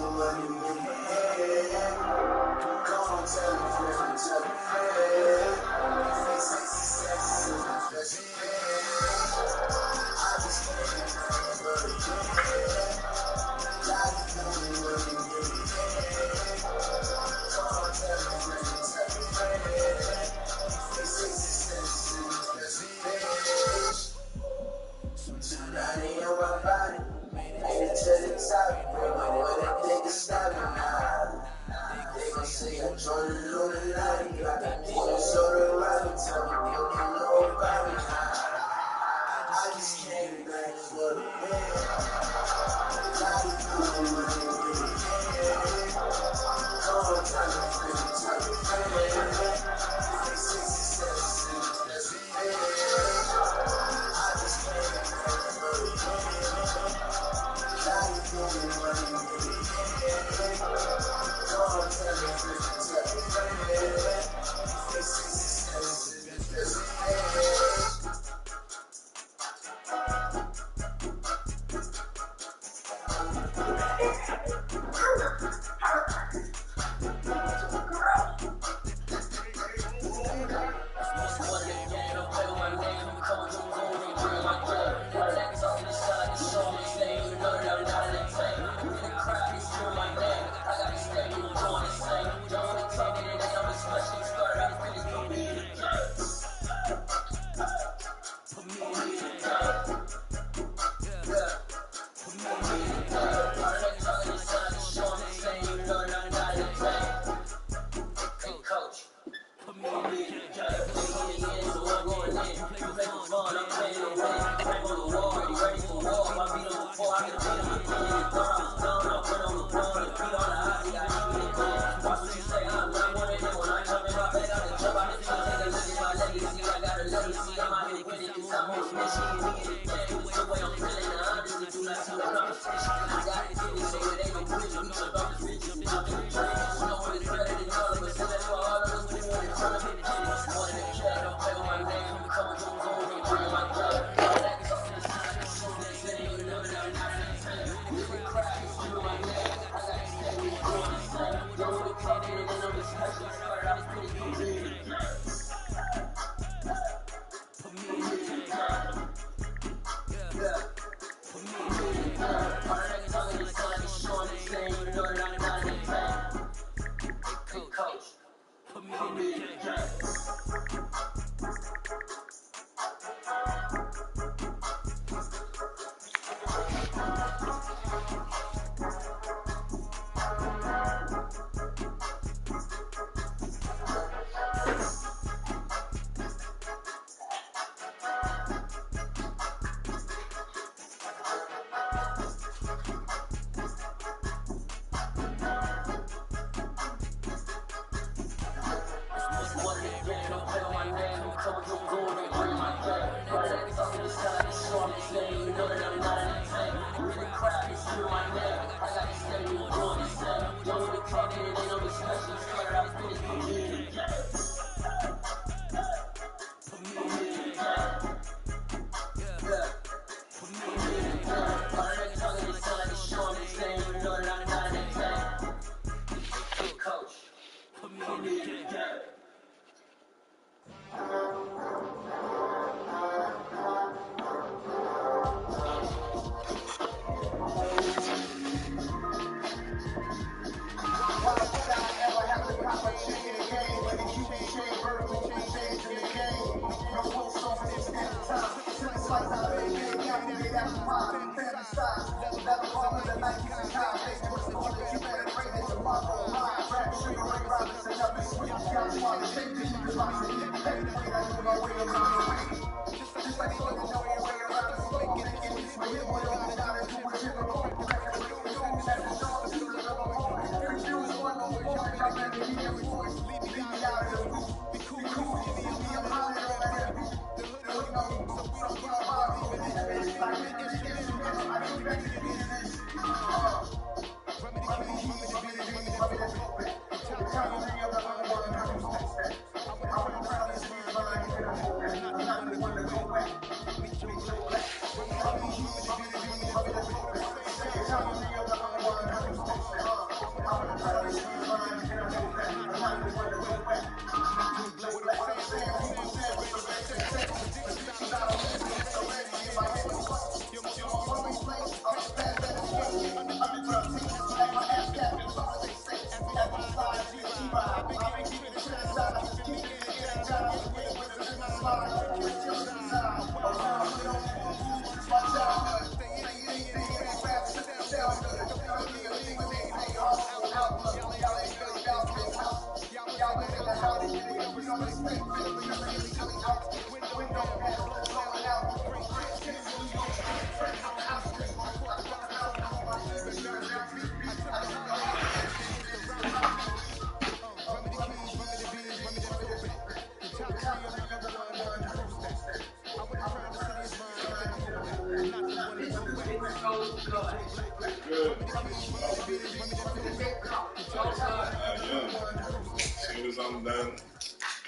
money, million. Come on, tell a friend, tell a friend. They say success is the best friend. I just can't for the kid. Life money, money, million. Come on, tell a friend, tell a friend. They say success is the best friend. Tsunami on my body, made it to the top. Bring my money, they can stop me now. They gon' say I joined the Illuminati.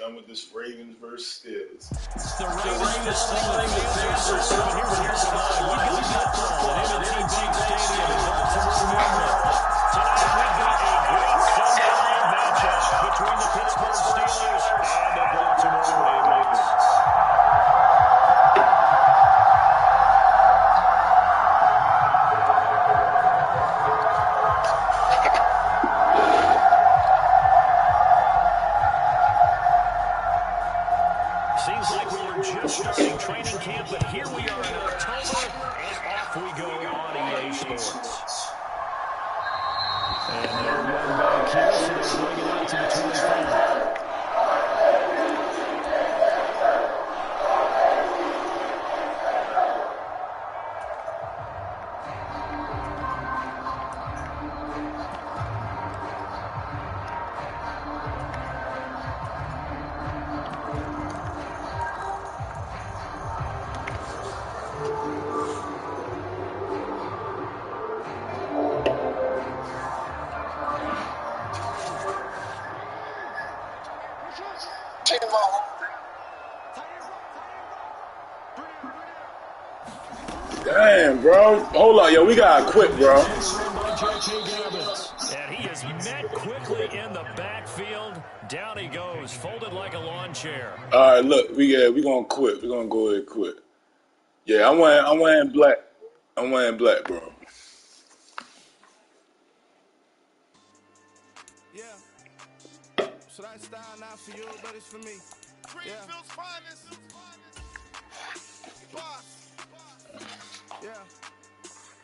done with this Ravens versus Steelers. The Ravens falling the fans are over. Here's the line. We've got football at M&T Bank Stadium in Baltimore, Maryland. Tonight we've got a great Sunday night matchup between the Pittsburgh Steelers and the Baltimore Ravens. Seems like we were just starting training camp, but here we are in October, and off we go on EA Sports. And they're run back here, so they're bringing it out to the 25. Damn, bro. Hold on, yo. We gotta quit, bro. And he is met quickly in the backfield. Down he goes, folded like a lawn chair. All right, look, we gonna quit. We're gonna go ahead and quit. Yeah, I'm wearing black. I'm wearing black, bro. Yeah. So that style not for you, but it's for me. Greenfield's finest. Boss. Yeah.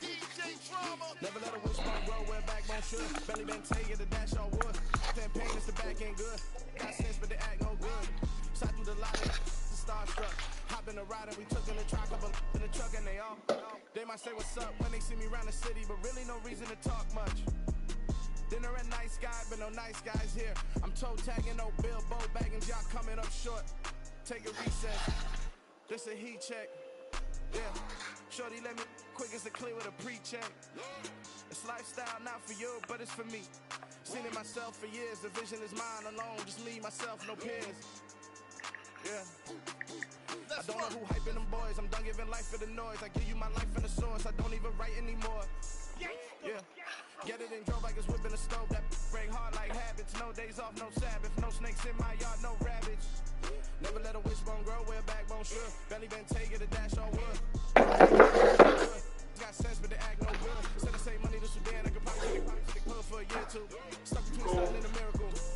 DJ Drama. Never let a wishbone grow where backbone should. Belly been taking the dash on wood. Campaign is the back ain't good. Got sense, but the act no good. Side through the line, the starstruck. Hop in the ride and we took in the truck, up in the truck and they all. They might say what's up when they see me around the city, but really no reason to talk much. Dinner at Nice Guy, but no nice guys here. I'm toe tagging, no Bilbo bagging, y'all coming up short. Take a recess. This a heat check. Yeah. Shorty let me quick as a clear with a pre-check. It's lifestyle not for you, but it's for me. Seen it myself for years. The vision is mine alone. Just me, myself, no peers. Yeah. I don't know who hyping them boys. I'm done giving life for the noise. I give you my life in the source. I don't even write anymore. Yeah. Get it and drove like it's whipping a stove. That break hard like habits. No days off, no Sabbath. No snakes in my yard, no rabbits. Never let a wishbone grow where backbone should. Belly been taking the dash on wood. Got sense, but the act no good. Instead of save money to Sudan, I could probably take the club for a year or two. Stuck between something and a miracle. This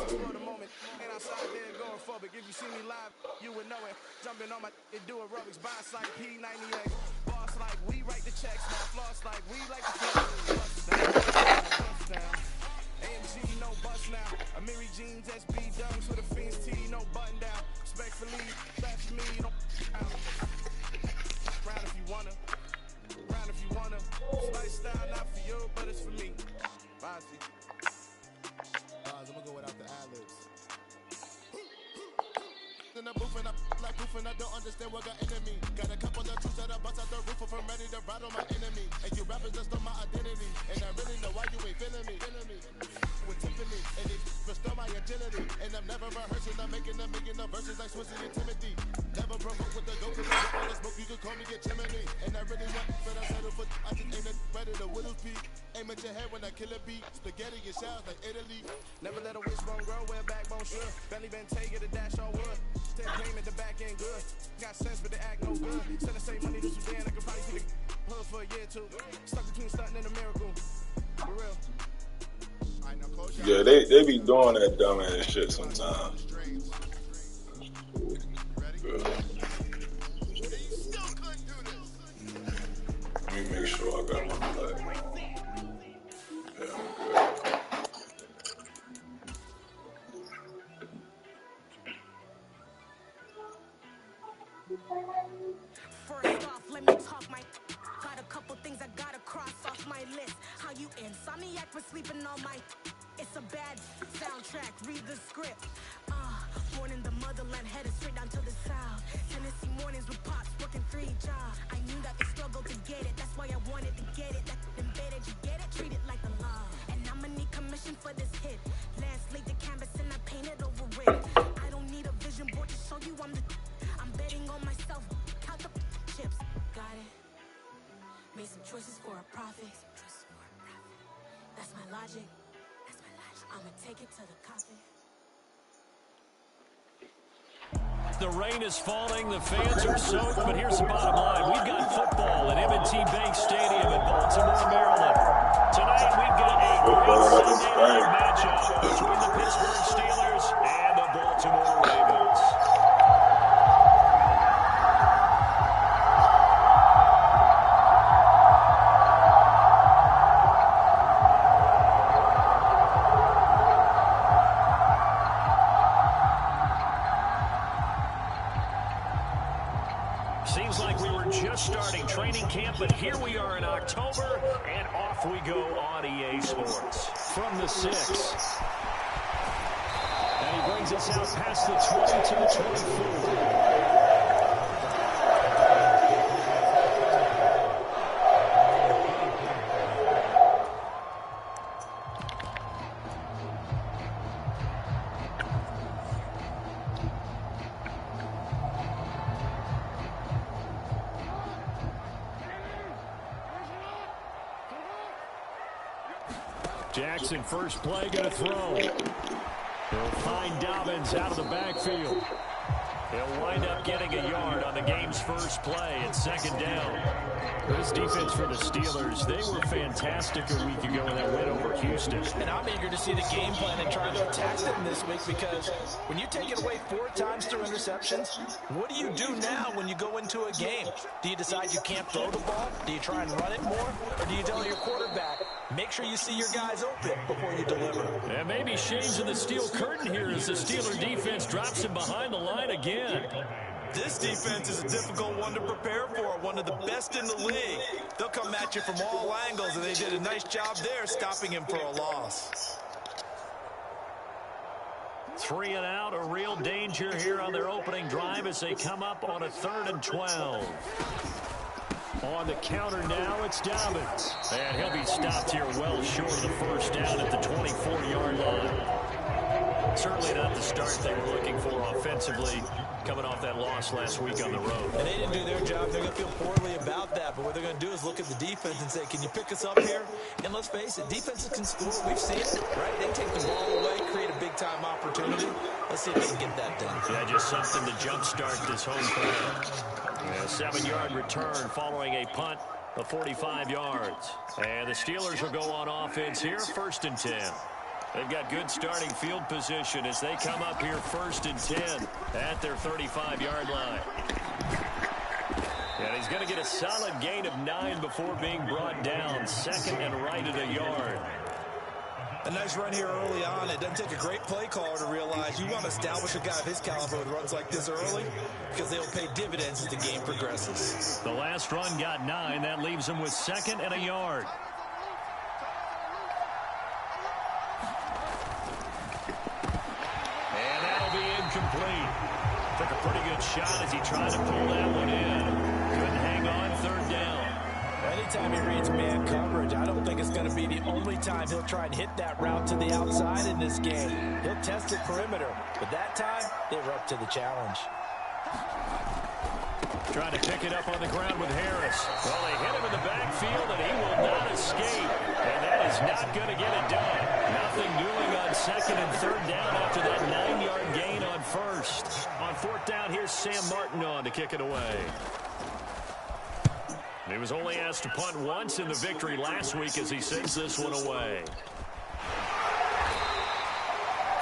is for the moment. Ain't outside there going forward. If you see me live, you would know it. Jumping on my do aerobics, boss like P98. Boss like we write the checks now. Floss like we like the touchdown. AMG, no bust now. Amiri jeans, SB dunks with a Fiends tee, no button down. Respectfully, that's me, don't round if you wanna. Round if you wanna. It's lifestyle not for you, but it's for me. Bossy. I'm gonna go without the ad-libs. In the booth and I like proof and I don't understand what got into me. Got a couple of troops that I bust out the roof if I'm ready to ride on my enemy. And you rappers just on my identity. And I really know why you ain't feeling me. With Tiffany, and it restore my agility. And I'm never rehearsing, I'm making a million of verses like Swizzy and Timothy. Never broke up with the dope, cause I got all the smoke, you can call me get chimney. And I really want, but I settle for, I just aim it better the Whittles peak. Aim at your head when I kill a beat. Spaghetti and shells like Italy. Never let a wishbone grow where backbone should. Belly been taking the dash on wood. Take game at the back ain't good. Got sense, but the act no good. Instead of save money to Sudan, I could probably see the hood for a year or two. Stuck between stunting and a miracle. For real. Yeah, they be doing that dumb ass shit sometimes. Good. Let me make sure I got my black. Yeah, I'm good. First off, let me talk my got a couple things I gotta cross off my list. How you insomniac for sleeping on my it's a bad soundtrack, read the script. Born in the motherland, headed straight down to the south. Tennessee mornings with pops, working 3 jobs. I knew that the struggle to get it, that's why I wanted to get it. That embedded, you get it, treat it like a law. And I'ma need commission for this hit. Last laid the canvas and I painted over grid. I don't need a vision board to show you I'm betting on myself. Count the chips. Got it. Made some choices for a profit. That's my logic. I'ma take it to the coffin. The rain is falling. The fans are soaked. But here's the bottom line. We've got football at M&T Bank Stadium in Baltimore, Maryland. Tonight, we've got a great Sunday night matchup between the Pittsburgh Steelers and the Baltimore Ravens. Seems like we were just starting training camp, but here we are in October, and off we go on EA Sports. From the 6. And he brings us out past the 20 to the 24. Jackson, first play, going to throw. He'll find Dobbins out of the backfield. He'll wind up getting a yard on the game's first play. It's second down. This defense for the Steelers, they were fantastic a week ago in that win over Houston. And I'm eager to see the game plan and try to attack them this week, because when you take it away 4 times through interceptions, what do you do now when you go into a game? Do you decide you can't throw the ball? Do you try and run it more? Or do you tell your quarterback, make sure you see your guys open before you deliver? And maybe shades of the steel curtain here as the Steeler defense drops him behind the line again. This defense is a difficult one to prepare for, one of the best in the league. They'll come at you from all angles, and they did a nice job there stopping him for a loss. 3 and out, a real danger here on their opening drive as they come up on a 3rd and 12. On the counter now, it's Dobbins. And he'll be stopped here well short of the first down at the 24-yard line. Certainly not the start they were looking for offensively, coming off that loss last week on the road. And they didn't do their job. They're going to feel poorly about that. But what they're going to do is look at the defense and say, can you pick us up here? And let's face it, defenses can score. We've seen it, right? They take the ball away, create a big-time opportunity. Let's see if they can get that done. Yeah, just something to jumpstart this home crowd. A 7-yard return following a punt of 45 yards. And the Steelers will go on offense here, 1st and 10. They've got good starting field position as they come up here 1st and 10 at their 35-yard line. And he's going to get a solid gain of 9 before being brought down. 2nd and right at a yard. A nice run here early on. It doesn't take a great play caller to realize you want to establish a guy of his caliber with runs like this early, because they'll pay dividends as the game progresses. The last run got 9. That leaves him with 2nd and a yard. And that'll be incomplete. Took a pretty good shot as he tried to pull that one in. Couldn't hang on, 3rd down. Anytime he reads man coverage, I don't think it's going to be the only time he'll try and hit that route to the outside in this game. He'll test the perimeter, but that time, they were up to the challenge. Trying to pick it up on the ground with Harris. Well, they hit him in the backfield, and he will not escape. And that is not going to get it done. Nothing doing on 2nd and 3rd down after that 9-yard gain on 1st. On 4th down, here's Sam Martin on to kick it away. He was only asked to punt once in the victory last week as he sends this one away.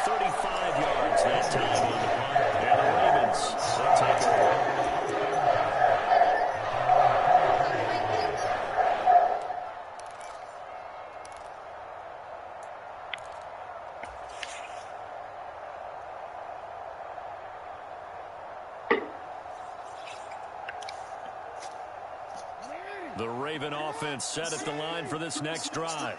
35 yards that time on the punt. And the Ravens, they take over. The Raven offense set at the line for this next drive.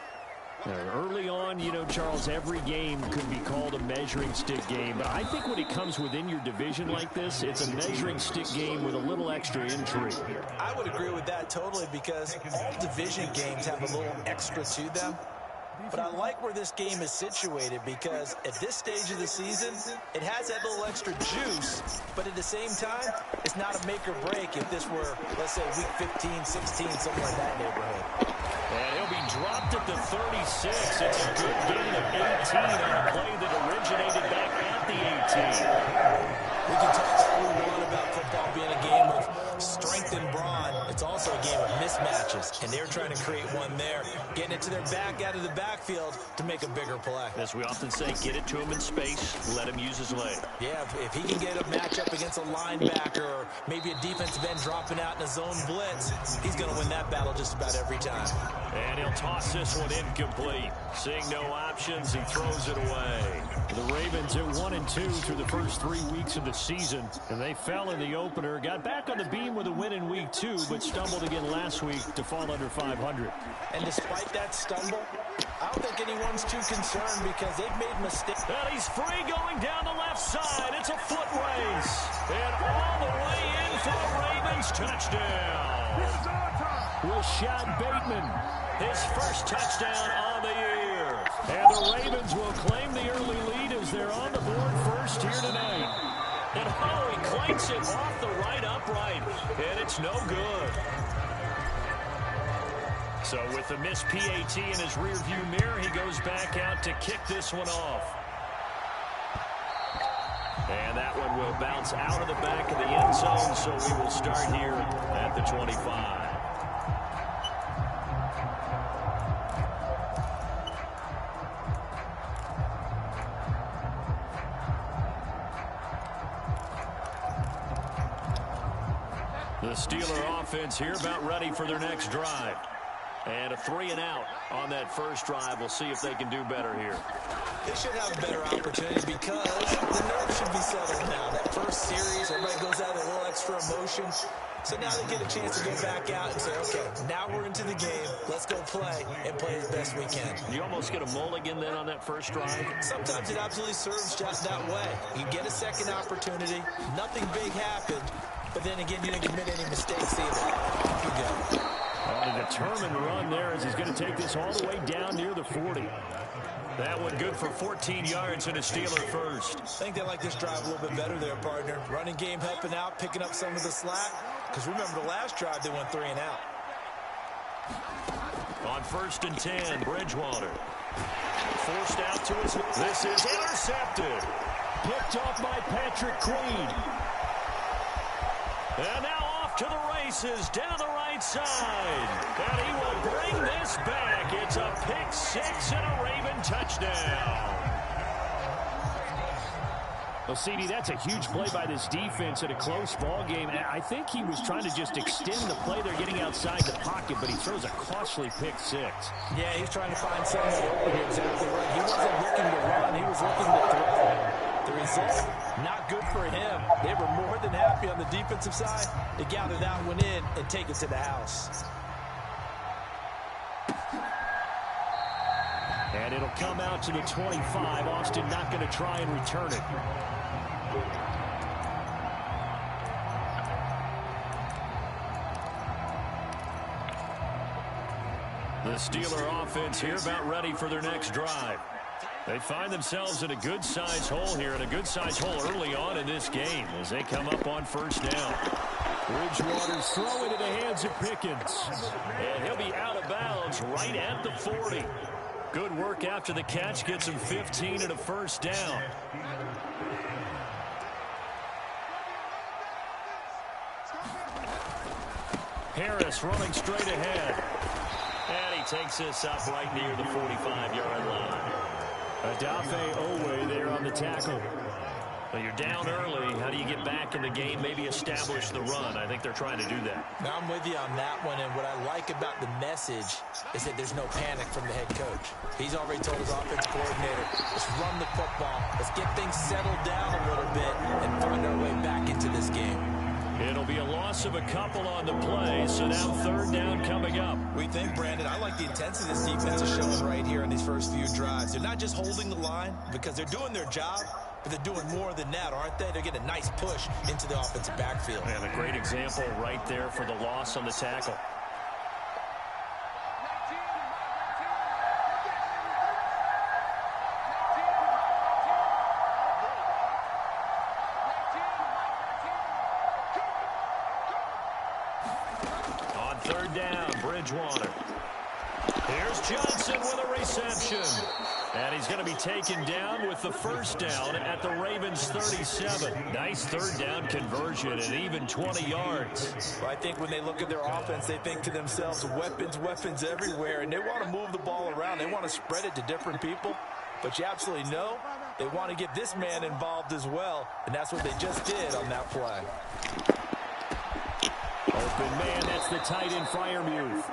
Early on, you know, Charles, every game could be called a measuring stick game. But I think when it comes within your division like this, it's a measuring stick game with a little extra intrigue. I would agree with that totally, because all division games have a little extra to them. But I like where this game is situated because at this stage of the season, it has that little extra juice, but at the same time, it's not a make or break if this were, let's say, week 15, 16, somewhere in that neighborhood. And he'll be dropped at the 36. It's a good gain of 18 on a play that originated back at the 18. We can talk all we want about football being a game of strength and brawn. It's also a game of mismatches, and they're trying to create one there, getting it to their back out of the backfield to make a bigger play. As we often say, get it to him in space, let him use his leg. Yeah, if he can get a matchup against a linebacker or maybe a defensive end dropping out in a zone blitz, he's going to win that battle just about every time. And he'll toss this one incomplete. Seeing no options, he throws it away. The Ravens at 1-2 through the first 3 weeks of the season, and they fell in the opener, got back on the beam with a win in week 2, but stumbled again last week to fall under 500. And despite that stumble, I don't think anyone's too concerned because they've made mistakes. And he's free going down the left side. It's a foot race. And all the way in for a Ravens touchdown. Rashad Bateman, his first touchdown on the year. And the Ravens will claim the early lead as they're on the board first here tonight. And he clanks it off the right upright. And it's no good. So with the missed PAT in his rearview mirror, he goes back out to kick this one off. And that one will bounce out of the back of the end zone, so we will start here at the 25. The Steeler offense here about ready for their next drive. And a 3-and-out on that first drive. We'll see if they can do better here. They should have a better opportunity because the nerves should be settled now. That first series, everybody goes out with a little extra emotion. So now they get a chance to go back out and say, okay, now we're into the game. Let's go play and play as best we can. You almost get a mulligan then on that first drive? Sometimes it absolutely serves just that way. You get a second opportunity. Nothing big happened. But then again, you didn't commit any mistakes either. Off you go. On a determined run there as he's going to take this all the way down near the 40. That one good for 14 yards and a Steeler first. I think they like this drive a little bit better there, partner. Running game helping out, picking up some of the slack. Because remember, the last drive, they went 3-and-out. On 1st and 10, Bridgewater. Forced out to his... This is intercepted. Picked off by Patrick Queen. And now off to the races, down the right side. And he will bring this back. It's a pick six and a Raven touchdown. Well, CD, that's a huge play by this defense in a close ball game. I think he was trying to just extend the play. They're getting outside the pocket, but he throws a costly pick six. Yeah, he's trying to find something open here. Exactly right. He wasn't looking to run. He was looking to throw. The result, not good for him. They were more than happy on the defensive side to gather that one in and take it to the house. And it'll come out to the 25. Austin not going to try and return it. The Steeler offense here about ready for their next drive. They find themselves in a good-sized hole here, and a good-sized hole early on in this game as they come up on first down. Bridgewater's throw into the hands of Pickens. And he'll be out of bounds right at the 40. Good work after the catch, gets him 15 and a first down. Harris running straight ahead. And he takes this up right near the 45-yard line. Odafe Owe there on the tackle. Well, you're down early. How do you get back in the game, maybe establish the run? I think they're trying to do that. Now, I'm with you on that one, and what I like about the message is that there's no panic from the head coach. He's already told his offense coordinator, let's run the football, let's get things settled down a little bit, and find our way back into this game. It'll be a loss of a couple on the play, so now third down coming up. We think, Brandon, I like the intensity this defense is showing right here in these first few drives. They're not just holding the line because they're doing their job, but they're doing more than that, aren't they? They're getting a nice push into the offensive backfield. And a great example right there for the loss on the tackle. third down, Bridgewater. Here's Johnson with a reception. And he's going to be taken down with the first down at the Ravens' 37. Nice third down conversion and even 20 yards. Well, I think when they look at their offense, they think to themselves, weapons, weapons everywhere, and they want to move the ball around. They want to spread it to different people. But you absolutely know they want to get this man involved as well, and that's what they just did on that play. Open man, that's the tight end Freiermuth.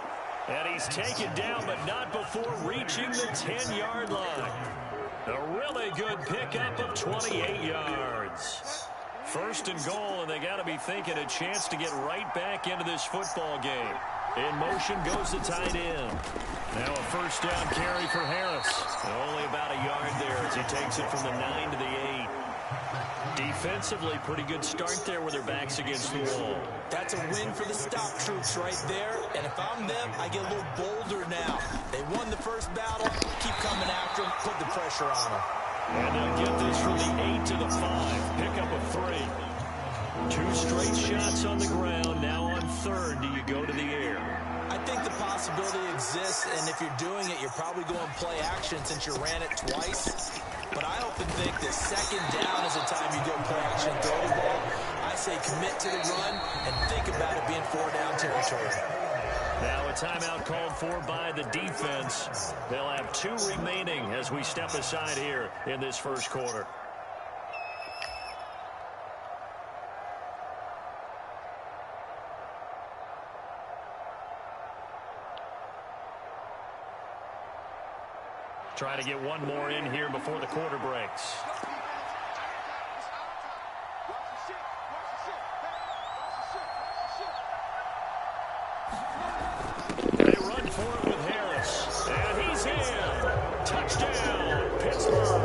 And he's taken down, but not before reaching the 10-yard line. A really good pickup of 28 yards. First and goal, and they got to be thinking a chance to get right back into this football game. In motion goes the tight end. Now a first down carry for Harris. Only about a yard there as he takes it from the 9 to the 8. Defensively, pretty good start there with their backs against the wall. That's a win for the stop troops right there. And if I'm them, I get a little bolder now. They won the first battle. Keep coming after them. Put the pressure on them. And they'll get this from the 8 to the 5. Pickup of 3. 2 straight shots on the ground. Now on third, do you go to the air? I think the possibility exists, and if you're doing it, you're probably going play action since you ran it twice. But I often think that second down is the time you go play action, throw the ball. I say commit to the run and think about it being 4-down territory. Now a timeout called for by the defense. They'll have 2 remaining as we step aside here in this first quarter. Try to get one more in here before the quarter breaks. They run for it with Harris. And he's in. Touchdown, Pittsburgh.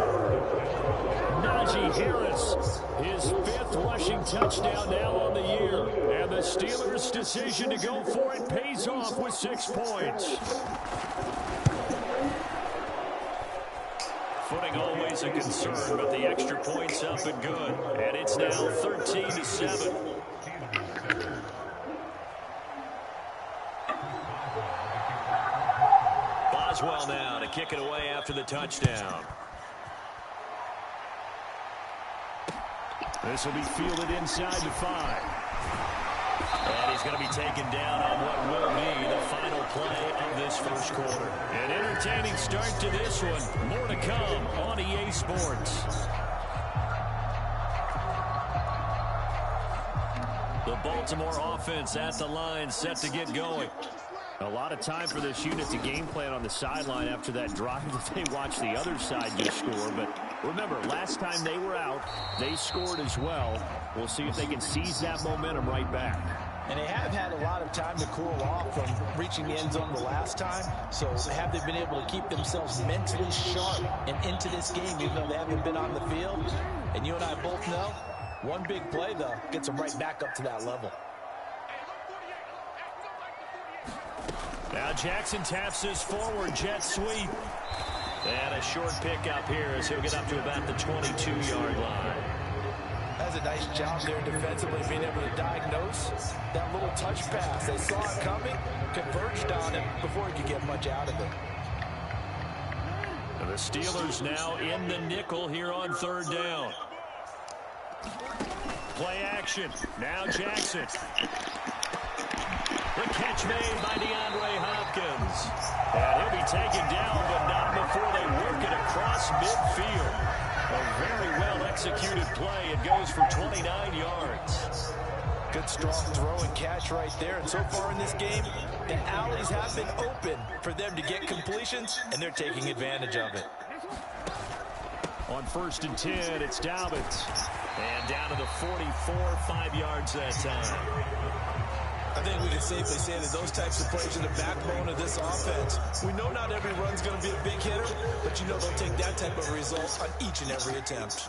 Najee Harris, his 5th rushing touchdown now on the year. And the Steelers' decision to go for it pays off with 6 points. Footing always a concern, but the extra point's up and good. And it's now 13-7. Boswell now to kick it away after the touchdown. This will be fielded inside the 5. And he's going to be taken down on what will be the final play of this first quarter. An entertaining start to this one. More to come on EA Sports. The Baltimore offense at the line, set to get going. A lot of time for this unit to game plan on the sideline after that drive that they watched the other side just score. But remember, last time they were out, they scored as well. We'll see if they can seize that momentum right back. And they have had a lot of time to cool off from reaching the end zone the last time. So have they been able to keep themselves mentally sharp and into this game, even though they haven't been on the field? And you and I both know, one big play, though, gets them right back up to that level. Now Jackson taps his forward jet sweep. And a short pickup here as he'll get up to about the 22-yard line. That's a nice job there defensively, being able to diagnose that little touch pass. They saw it coming, converged on him before he could get much out of it. And the Steelers now in the nickel here on third down. Play action. Now Jackson. The catch made by DeAndre Hopkins. And he'll be taken down, but not before they work it across midfield. A very well-executed play. It goes for 29 yards. Good, strong throw and catch right there. And so far in this game, the alleys have been open for them to get completions, and they're taking advantage of it. On 1st and 10, it's Dobbins. And down to the 44, 5 yards that time. I think we can safely say that those types of plays are the backbone of this offense. We know not every run's going to be a big hitter, but you know they'll take that type of result on each and every attempt.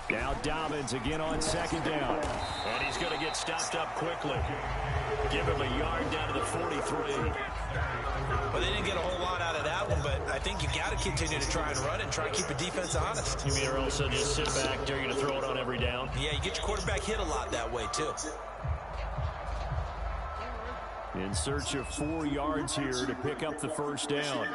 Now Dobbins again on 2nd down. And he's going to get stopped up quickly. Give him a yard down to the 43. Well, they didn't get a whole lot out of that one, but I think you got to continue to try and run and try and keep your defense honest. You mean or also just sit back, dare you to throw it on every down? Yeah, you get your quarterback hit a lot that way, too. In search of 4 yards here to pick up the first down.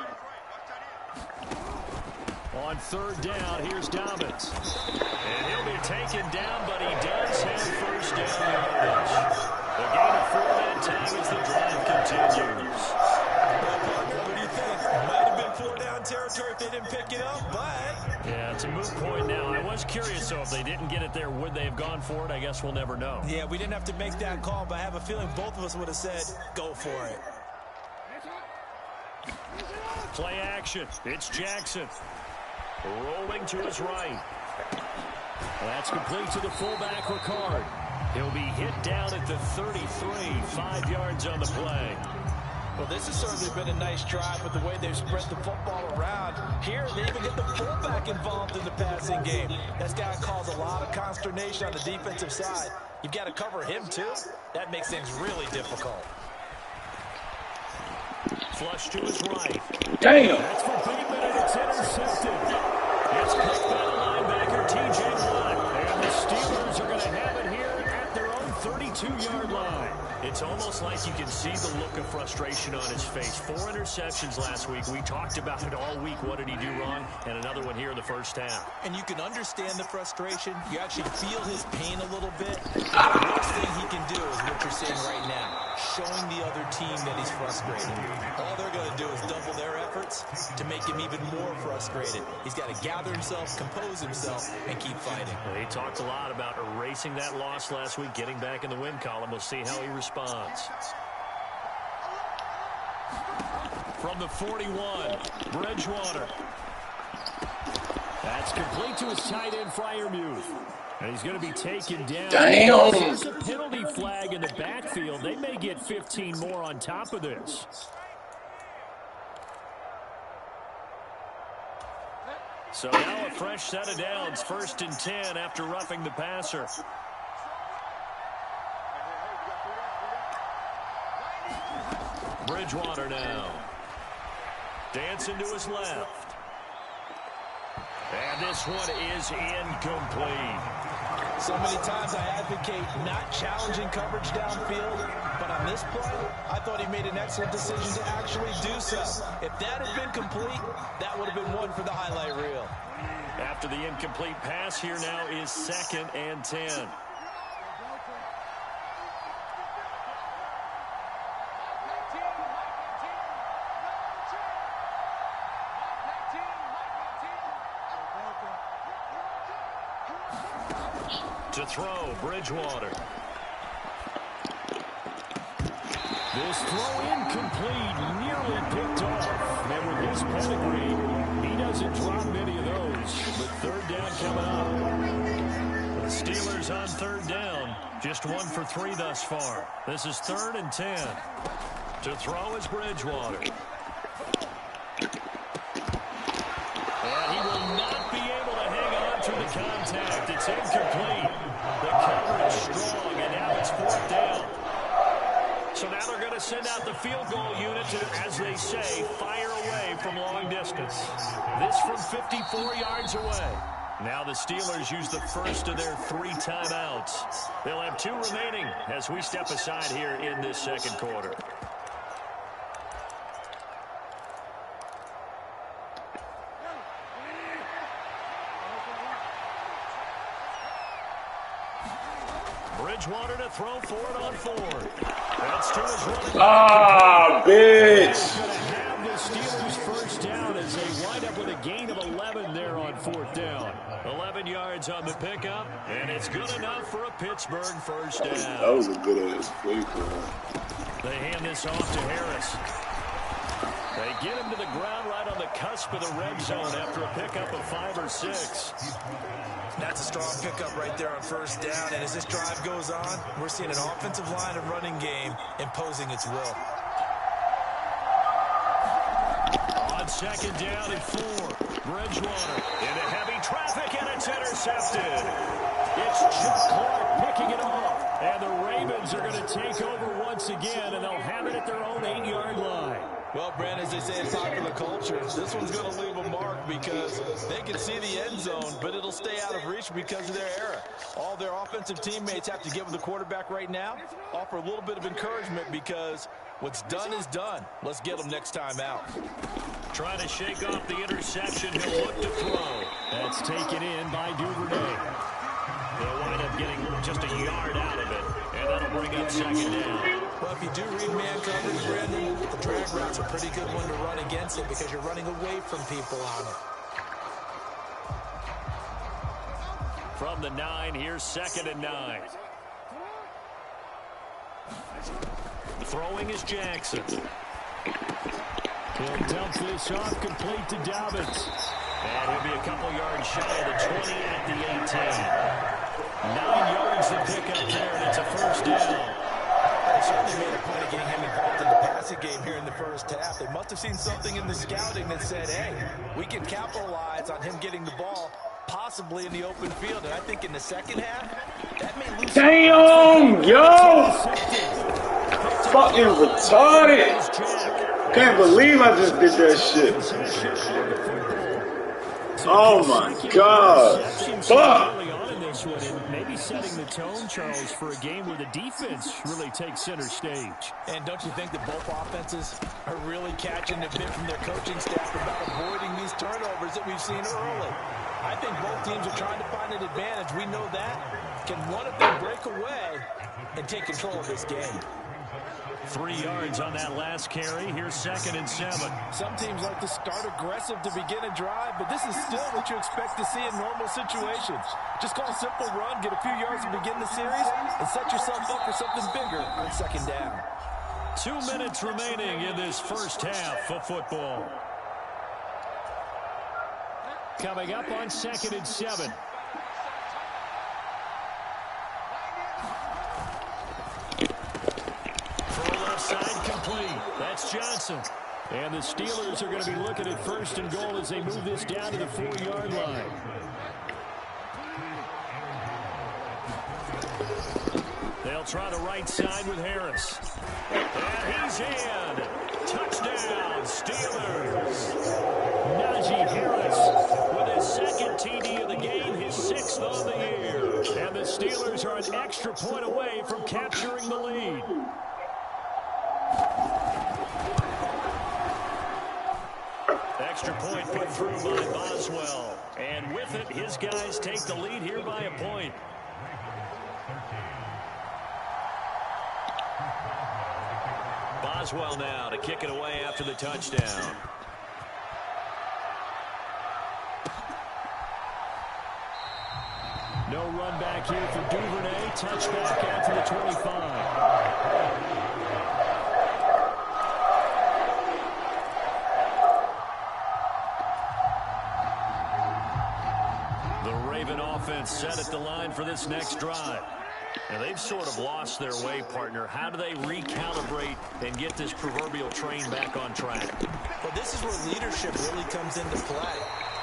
On third down, here's Dobbins. And he'll be taken down, but he does have first down yardage. The gain of 4 that time as the drive continues. What do you think? Might have been 4-down territory if they didn't pick it up, but... Yeah, it's a moot point now. I was curious, so if they didn't get it there, would they have gone for it? I guess we'll never know. Yeah, we didn't have to make that call, but I have a feeling both of us would have said, go for it. Play action. It's Jackson. Rolling to his right. That's complete to the fullback, Ricard. He'll be hit down at the 33, 5 yards on the play. Well, this has certainly been a nice drive with the way they've spread the football around. Here, they even get the fullback involved in the passing game. That's got to cause a lot of consternation on the defensive side. You've got to cover him, too. That makes things really difficult. Flush to his right. Damn. That's for Bateman, and it's intercepted. It's picked by the linebacker, T.J. Watt. And the Steelers are going to have it here at their own 32-yard line. It's almost like you can see the look of frustration on his face. 4 interceptions last week. We talked about it all week. What did he do wrong? And another one here in the first half. And you can understand the frustration. You actually feel his pain a little bit. The worst thing he can do is what you're saying right now, showing the other team that he's frustrated. All they're going to do is double their efforts to make him even more frustrated. He's got to gather himself, compose himself, and keep fighting. Well, he talked a lot about erasing that loss last week, getting back in the win column. We'll see how he responds. From the 41, Bridgewater. That's complete to his tight end, Freiermuth. And he's going to be taken down. Damn. There's a penalty flag in the backfield. They may get 15 more on top of this. So now a fresh set of downs. 1st and 10 after roughing the passer. Bridgewater now. Dancing to his left. And this one is incomplete. So many times I advocate not challenging coverage downfield, but on this play, I thought he made an excellent decision to actually do so. If that had been complete, that would have been one for the highlight reel. After the incomplete pass, here now is 2nd and 10. To throw, Bridgewater. This throw incomplete, nearly picked off. And with his pedigree, he doesn't drop many of those. But 3rd down coming up. The Steelers on 3rd down. Just 1 for 3 thus far. This is 3rd and 10. To throw is Bridgewater. And he will not be able to hang on through the contact. It's incomplete. The coverage strong, and now it's 4th down. So now they're going to send out the field goal unit to, as they say, fire away from long distance. This from 54 yards away. Now the Steelers use the first of their 3 timeouts. They'll have 2 remaining as we step aside here in this 2nd quarter. Bridgewater to throw for it on 4th. That's to his running. Ah, bitch. Going to have the Steelers first down as they wind up with a gain of 11 there on 4th down. 11 yards on the pickup, and it's good enough for a Pittsburgh first down. That was a good-ass play for him. They hand this off to Harris. They get him to the ground right on the cusp of the red zone after a pickup of 5 or 6. That's a strong pickup right there on 1st down. And as this drive goes on, we're seeing an offensive line and running game imposing its will. On 2nd down and 4, Bridgewater into heavy traffic, and it's intercepted. It's Chuck Clark picking it off. And the Ravens are going to take over once again, and they'll have it at their own 8-yard line. Well, Brent, as they say in popular culture, this one's going to leave a mark because they can see the end zone, but it'll stay out of reach because of their error. All their offensive teammates have to get with the quarterback right now, offer a little bit of encouragement because what's done is done. Let's get them next time out. Trying to shake off the interception. He'll look to throw. That's taken in by Duvernay. They'll wind up getting just a yard out of it, and that'll bring up second down. Well, if you do read man coverage, Brandon, the drag route's a pretty good one to run against it because you're running away from people on it. From the 9, here's 2nd and 9. Throwing is Jackson. He'll dump this off complete to Dobbins. And he'll be a couple yards shy of the 20 at the 18. 9 yards to pick up there, and it's a first down. They certainly made a point of getting him involved in the passing game here in the first half. They must have seen something in the scouting that said, hey, we can capitalize on him getting the ball possibly in the open field. And I think in the second half, that may lose. Damn, yo! Fucking retarded. Can't believe I just did that shit. Oh my God. Fuck. Maybe setting the tone, Charles, for a game where the defense really takes center stage. And don't you think that both offenses are really catching a bit from their coaching staff about avoiding these turnovers that we've seen early? I think both teams are trying to find an advantage. We know that. Can one of them break away and take control of this game? 3 yards on that last carry. Here's 2nd and 7. Some teams like to start aggressive to begin a drive, but this is still what you expect to see in normal situations. Just call a simple run, get a few yards to begin the series, and set yourself up for something bigger on second down. 2 minutes remaining in this first half of football. Coming up on 2nd and 7. Side complete. That's Johnson. And the Steelers are going to be looking at 1st and goal as they move this down to the 4-yard line. They'll try the right side with Harris. And he's in. Touchdown, Steelers. Najee Harris with his 2nd TD of the game, his 6th on the year. And the Steelers are an extra point away from capturing the lead. Extra point put through by Boswell. And with it, his guys take the lead here by a point. Boswell now to kick it away after the touchdown. No run back here for Duvernay. Touchback out to the 25. Set at the line for this next drive. Now they've sort of lost their way, partner. How do they recalibrate and get this proverbial train back on track? Well, this is where leadership really comes into play.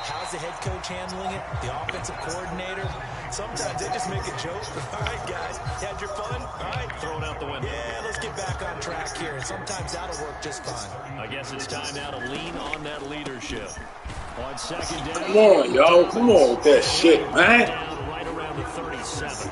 How's the head coach handling it? The offensive coordinator? Sometimes they just make a joke. All right, guys, you had your fun? All right. Throw it out the window. Yeah, let's get back on track here. And sometimes that'll work just fine. I guess it's time now to lean on that leadership. On 2nd down. Come on, y'all. Come on with that shit, man. Down right around the 37.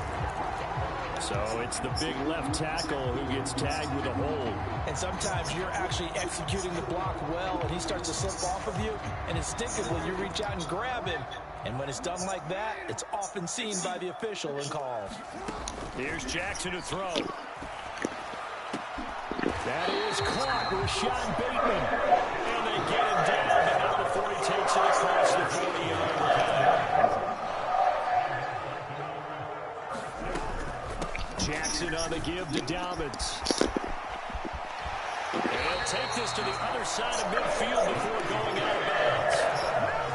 So it's the big left tackle who gets tagged with a hold. And sometimes you're actually executing the block well, and he starts to slip off of you, and instinctively you reach out and grab him. And when it's done like that, it's often seen by the official and called. Here's Jackson to throw. That is caught. Rashad Bateman. And they get him down, but not before he takes it across the 40-yard line. Jackson on the give to Dobbins. And he'll take this to the other side of midfield before going out of bounds.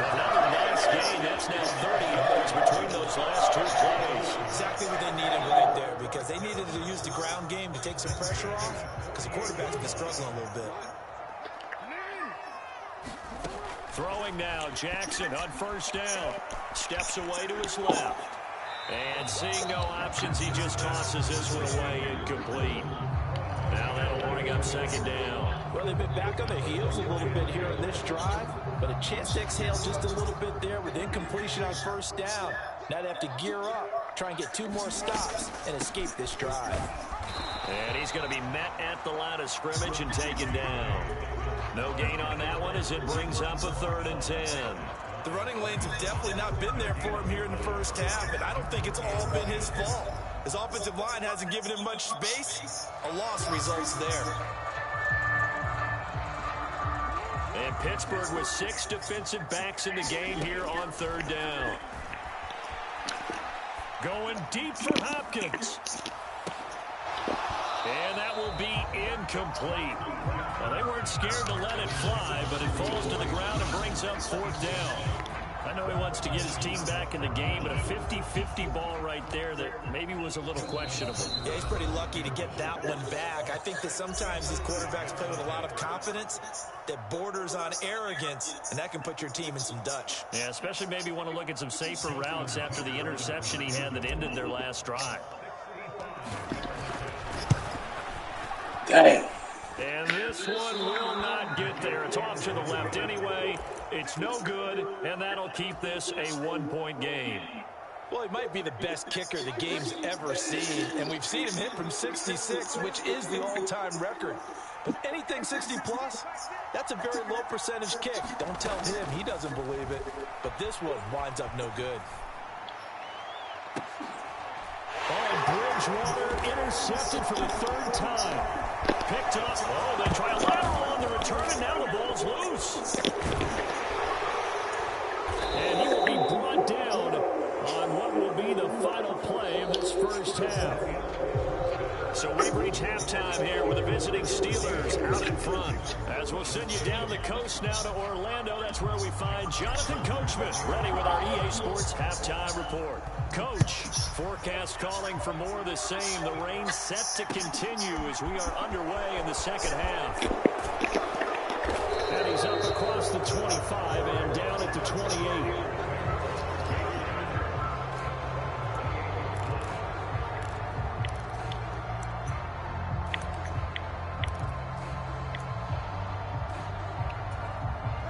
Another nice gain. That's now 30 yards between those last 2 plays. Exactly what they needed right there, because they needed to use the ground game to take some pressure off, because the quarterback's been struggling a little bit. Throwing now, Jackson on 1st down. Steps away to his left. And seeing no options, he just tosses this one away incomplete. Now that'll bring up second down. Well, they've been back on their heels a little bit here in this drive, but a chance to exhale just a little bit there with incompletion on first down. Now they have to gear up, try and get 2 more stops, and escape this drive. And he's going to be met at the line of scrimmage and taken down. No gain on that one as it brings up a 3rd and 10. The running lanes have definitely not been there for him here in the first half, and I don't think it's all been his fault. His offensive line hasn't given him much space. A loss results there. And Pittsburgh with 6 defensive backs in the game here on 3rd down. Going deep for Hopkins. And that will be incomplete. Well, they weren't scared to let it fly, but it falls to the ground and brings up 4th down. I know he wants to get his team back in the game, but a 50-50 ball right there that maybe was a little questionable. Yeah, he's pretty lucky to get that one back. I think that sometimes these quarterbacks play with a lot of confidence that borders on arrogance, and that can put your team in some Dutch. Yeah, especially maybe want to look at some safer routes after the interception he had that ended their last drive. Dang. And this one will not get there. It's off to the left anyway. It's no good, and that'll keep this a 1-point game. Well, he might be the best kicker the game's ever seen, and we've seen him hit from 66, which is the all-time record. But anything 60-plus, that's a very low percentage kick. Don't tell him he doesn't believe it, but this one winds up no good. Bridgewater intercepted for the 3rd time. Picked up. Oh, they try a lateral on the return, and now the ball's loose. And he will be brought down on what will be the final play of this first half. So we've reached halftime here with the visiting Steelers out in front. As we'll send you down the coast now to Orlando, that's where we find Jonathan Coachman ready with our EA Sports Halftime Report. Coach, forecast calling for more of the same. The rain set to continue as we are underway in the second half. And he's up across the 25 and down at the 28.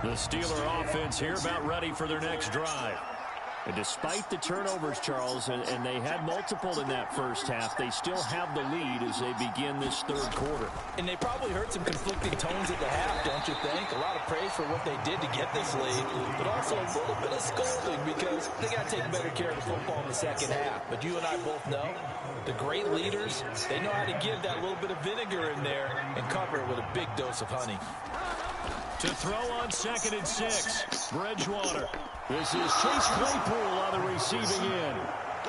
The Steeler offense here about ready for their next drive. And despite the turnovers, Charles, and they had multiple in that first half, they still have the lead as they begin this 3rd quarter. And they probably heard some conflicting tones at the half, don't you think? A lot of praise for what they did to get this lead, but also a little bit of scolding because they got to take better care of the football in the second half. But you and I both know the great leaders, they know how to give that little bit of vinegar in there and cover it with a big dose of honey. To throw on 2nd and 6, Bridgewater. This is Chase Claypool on the receiving end.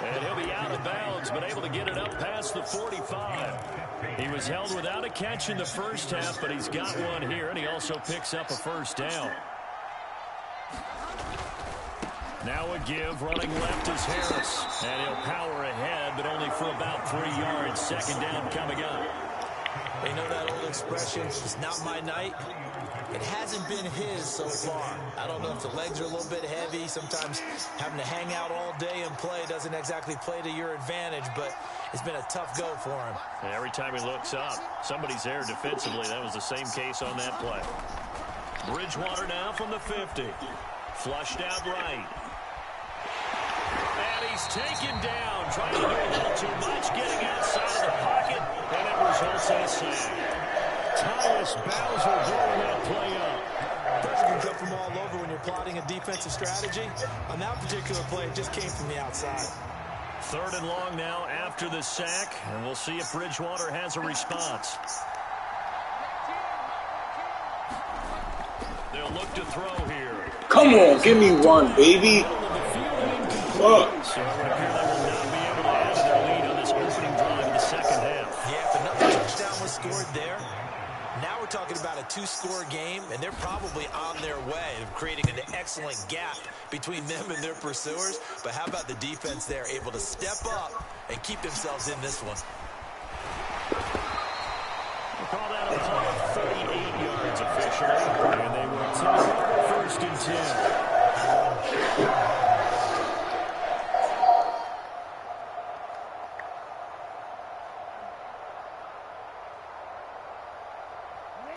And he'll be out of bounds, but able to get it up past the 45. He was held without a catch in the first half, but he's got one here, and he also picks up a first down. Now a give, running left is Harris. And he'll power ahead, but only for about 3 yards. Second down coming up. You know that old expression, it's not my night? It hasn't been his so far. I don't know if the legs are a little bit heavy. Sometimes having to hang out all day and play doesn't exactly play to your advantage, but it's been a tough go for him. And every time he looks up, somebody's there defensively. That was the same case on that play. Bridgewater now from the 50. Flushed out right. And he's taken down, trying to do a little too much, getting outside of the pocket, and it results in a sack. Tyus Bowser blowing that play up. Pressure can come from all over when you're plotting a defensive strategy. On that particular play, it just came from the outside. 3rd and long now after the sack, and we'll see if Bridgewater has a response. They'll look to throw here. Come on, give me one, baby. Fuck. So it would appear they will not be able to add to their lead on this opening drive in the second half. Yeah, if another touchdown was scored there, now we're talking about a 2-score game, and they're probably on their way of creating an excellent gap between them and their pursuers. But how about the defense there, able to step up and keep themselves in this one? We'll call that a punt of 38 yards officially, and they will take over 1st and 10.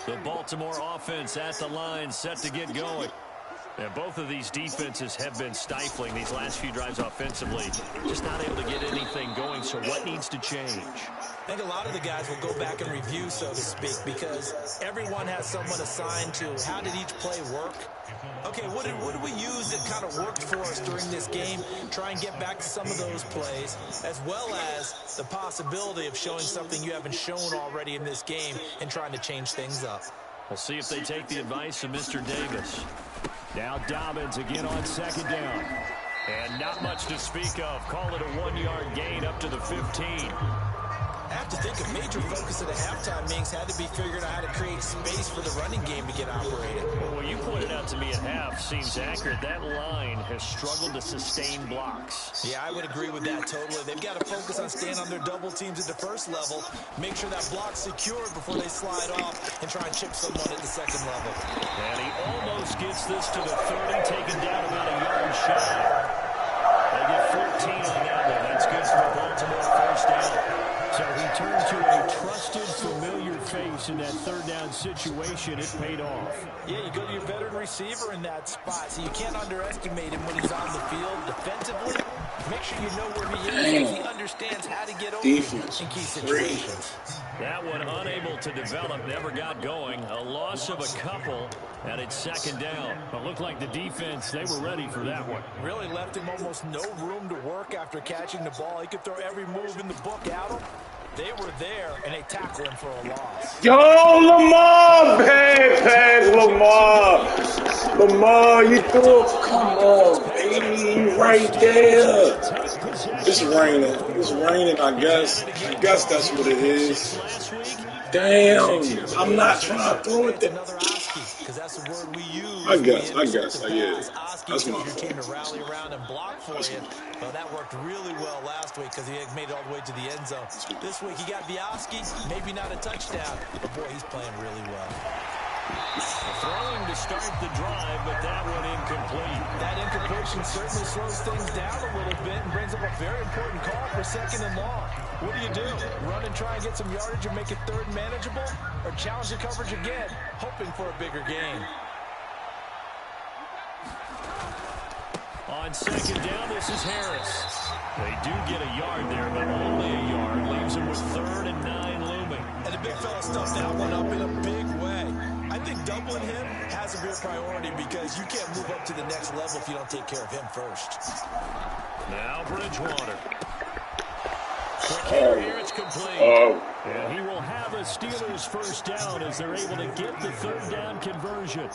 The Baltimore offense at the line, set to get going. And both of these defenses have been stifling these last few drives offensively. Just not able to get anything going, so what needs to change? I think a lot of the guys will go back and review, so to speak, because everyone has someone assigned to how did each play work. Okay, what did we use that kind of worked for us during this game? Try and get back to some of those plays, as well as the possibility of showing something you haven't shown already in this game and trying to change things up. We'll see if they take the advice of Mr. Davis. Now Dobbins again on second down. And not much to speak of. Call it a 1-yard gain up to the 15. I have to think a major focus of the halftime meetings had to be figuring out how to create space for the running game to get operated. Well, what you pointed out to me at half seems accurate. That line has struggled to sustain blocks. Yeah, I would agree with that totally. They've got to focus on staying on their double teams at the first level, make sure that block's secured before they slide off and try and chip someone at the second level. And he almost gets this to the 30, taken down about a yard shy. They get 14 on that one. That's good for the Baltimore first down. So he turned to a trusted, familiar face in that third down situation. It paid off. Yeah, you go to your veteran receiver in that spot, so you can't underestimate him when he's on the field defensively. Make sure you know where he is because he understands how to get over in key situations. That one unable to develop, never got going. A loss of a couple, and it's second down. But looked like the defense, they were ready for that one. Really left him almost no room to work after catching the ball. He could throw every move in the book at him. They were there, and they tackled him for a loss. Yo, Lamar, bad Lamar. Lamar, you threw it. Come on, baby, right there. It's raining. It's raining, I guess. I guess that's what it is. Damn, I'm not trying to throw it there. Another Oski, because that's the word we use. I guess, yeah. That's my fault. Team to rally around and block for you. Well, that worked really well last week because he had made it all the way to the end zone. This week he got the Oski, maybe not a touchdown, but boy, he's playing really well. Throwing to start the drive, but that one incomplete. That incompletion certainly slows things down a little bit and brings up a very important call for second and long. What do? Run and try and get some yardage and make it third manageable? Or challenge the coverage again, hoping for a bigger gain? On second down, this is Harris. They do get a yard there, but only a yard. Leaves them with 3rd and 9 looming. And the big fella stuffed that one up in a big way. I think doubling him has to be a priority because you can't move up to the next level if you don't take care of him first. Now Bridgewater. Quick hitter here, it's complete. And he will have a Steelers first down as they're able to get the third down conversion.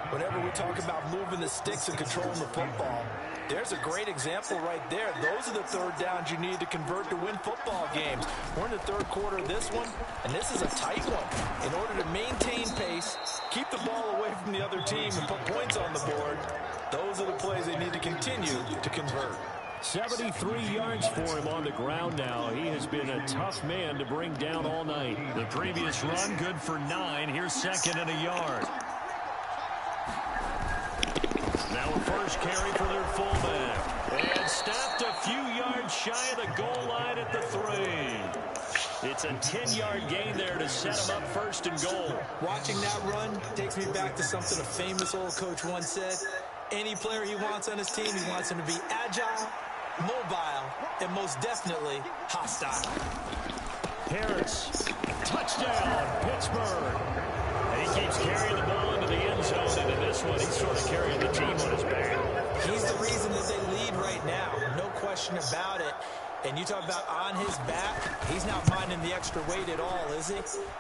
Whenever we talk about moving the sticks and controlling the football, there's a great example right there. Those are the third downs you need to convert to win football games. We're in the third quarter of this one, and this is a tight one. In order to maintain pace, keep the ball away from the other team, and put points on the board, those are the plays they need to continue to convert. 73 yards for him on the ground now. He has been a tough man to bring down all night. The previous run, good for 9. Here's second and a yard. Now a first carry for their fullback. And stopped a few yards shy of the goal line at the 3. It's a 10-yard gain there to set him up first and goal. Watching that run takes me back to something a famous old coach once said. Any player he wants on his team, he wants him to be agile, mobile, and most definitely hostile. Harris, touchdown, Pittsburgh. And he keeps carrying the ball into the end zone, and in this one, he's sort of carrying the team on his back. He's the reason that they lead right now, no question about it. And you talk about on his back, he's not minding the extra weight at all, is he?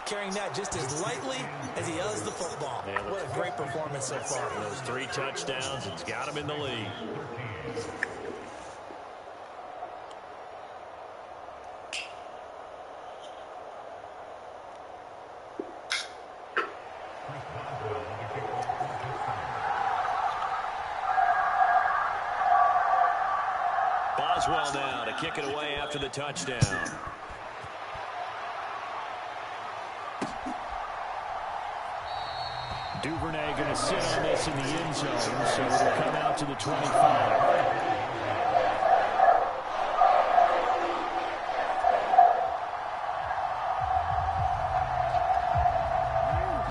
Carrying that just as lightly as he does the football. Yeah, what a great performance so far. Those 3 touchdowns, it's got him in the lead. Boswell now to kick it away after the touchdown. Duvernay going to sit on this in the end zone, so it'll come out to the 25.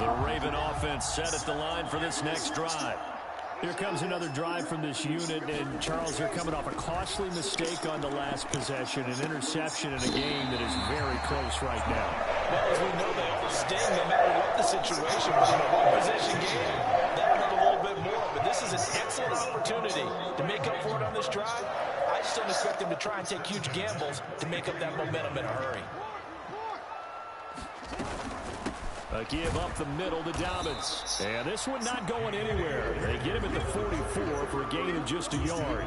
The Raven offense set at the line for this next drive. Here comes another drive from this unit, and Charles, they're coming off a costly mistake on the last possession, an interception in a game that is very close right now. Well, as we know, they all sting no matter what the situation, but in a one-possession game, that hurt a little bit more. But this is an excellent opportunity to make up for it on this drive. I just don't expect them to try and take huge gambles to make up that momentum in a hurry. A give up the middle to Dobbins. And this one not going anywhere. They get him at the 44 for a gain of just a yard.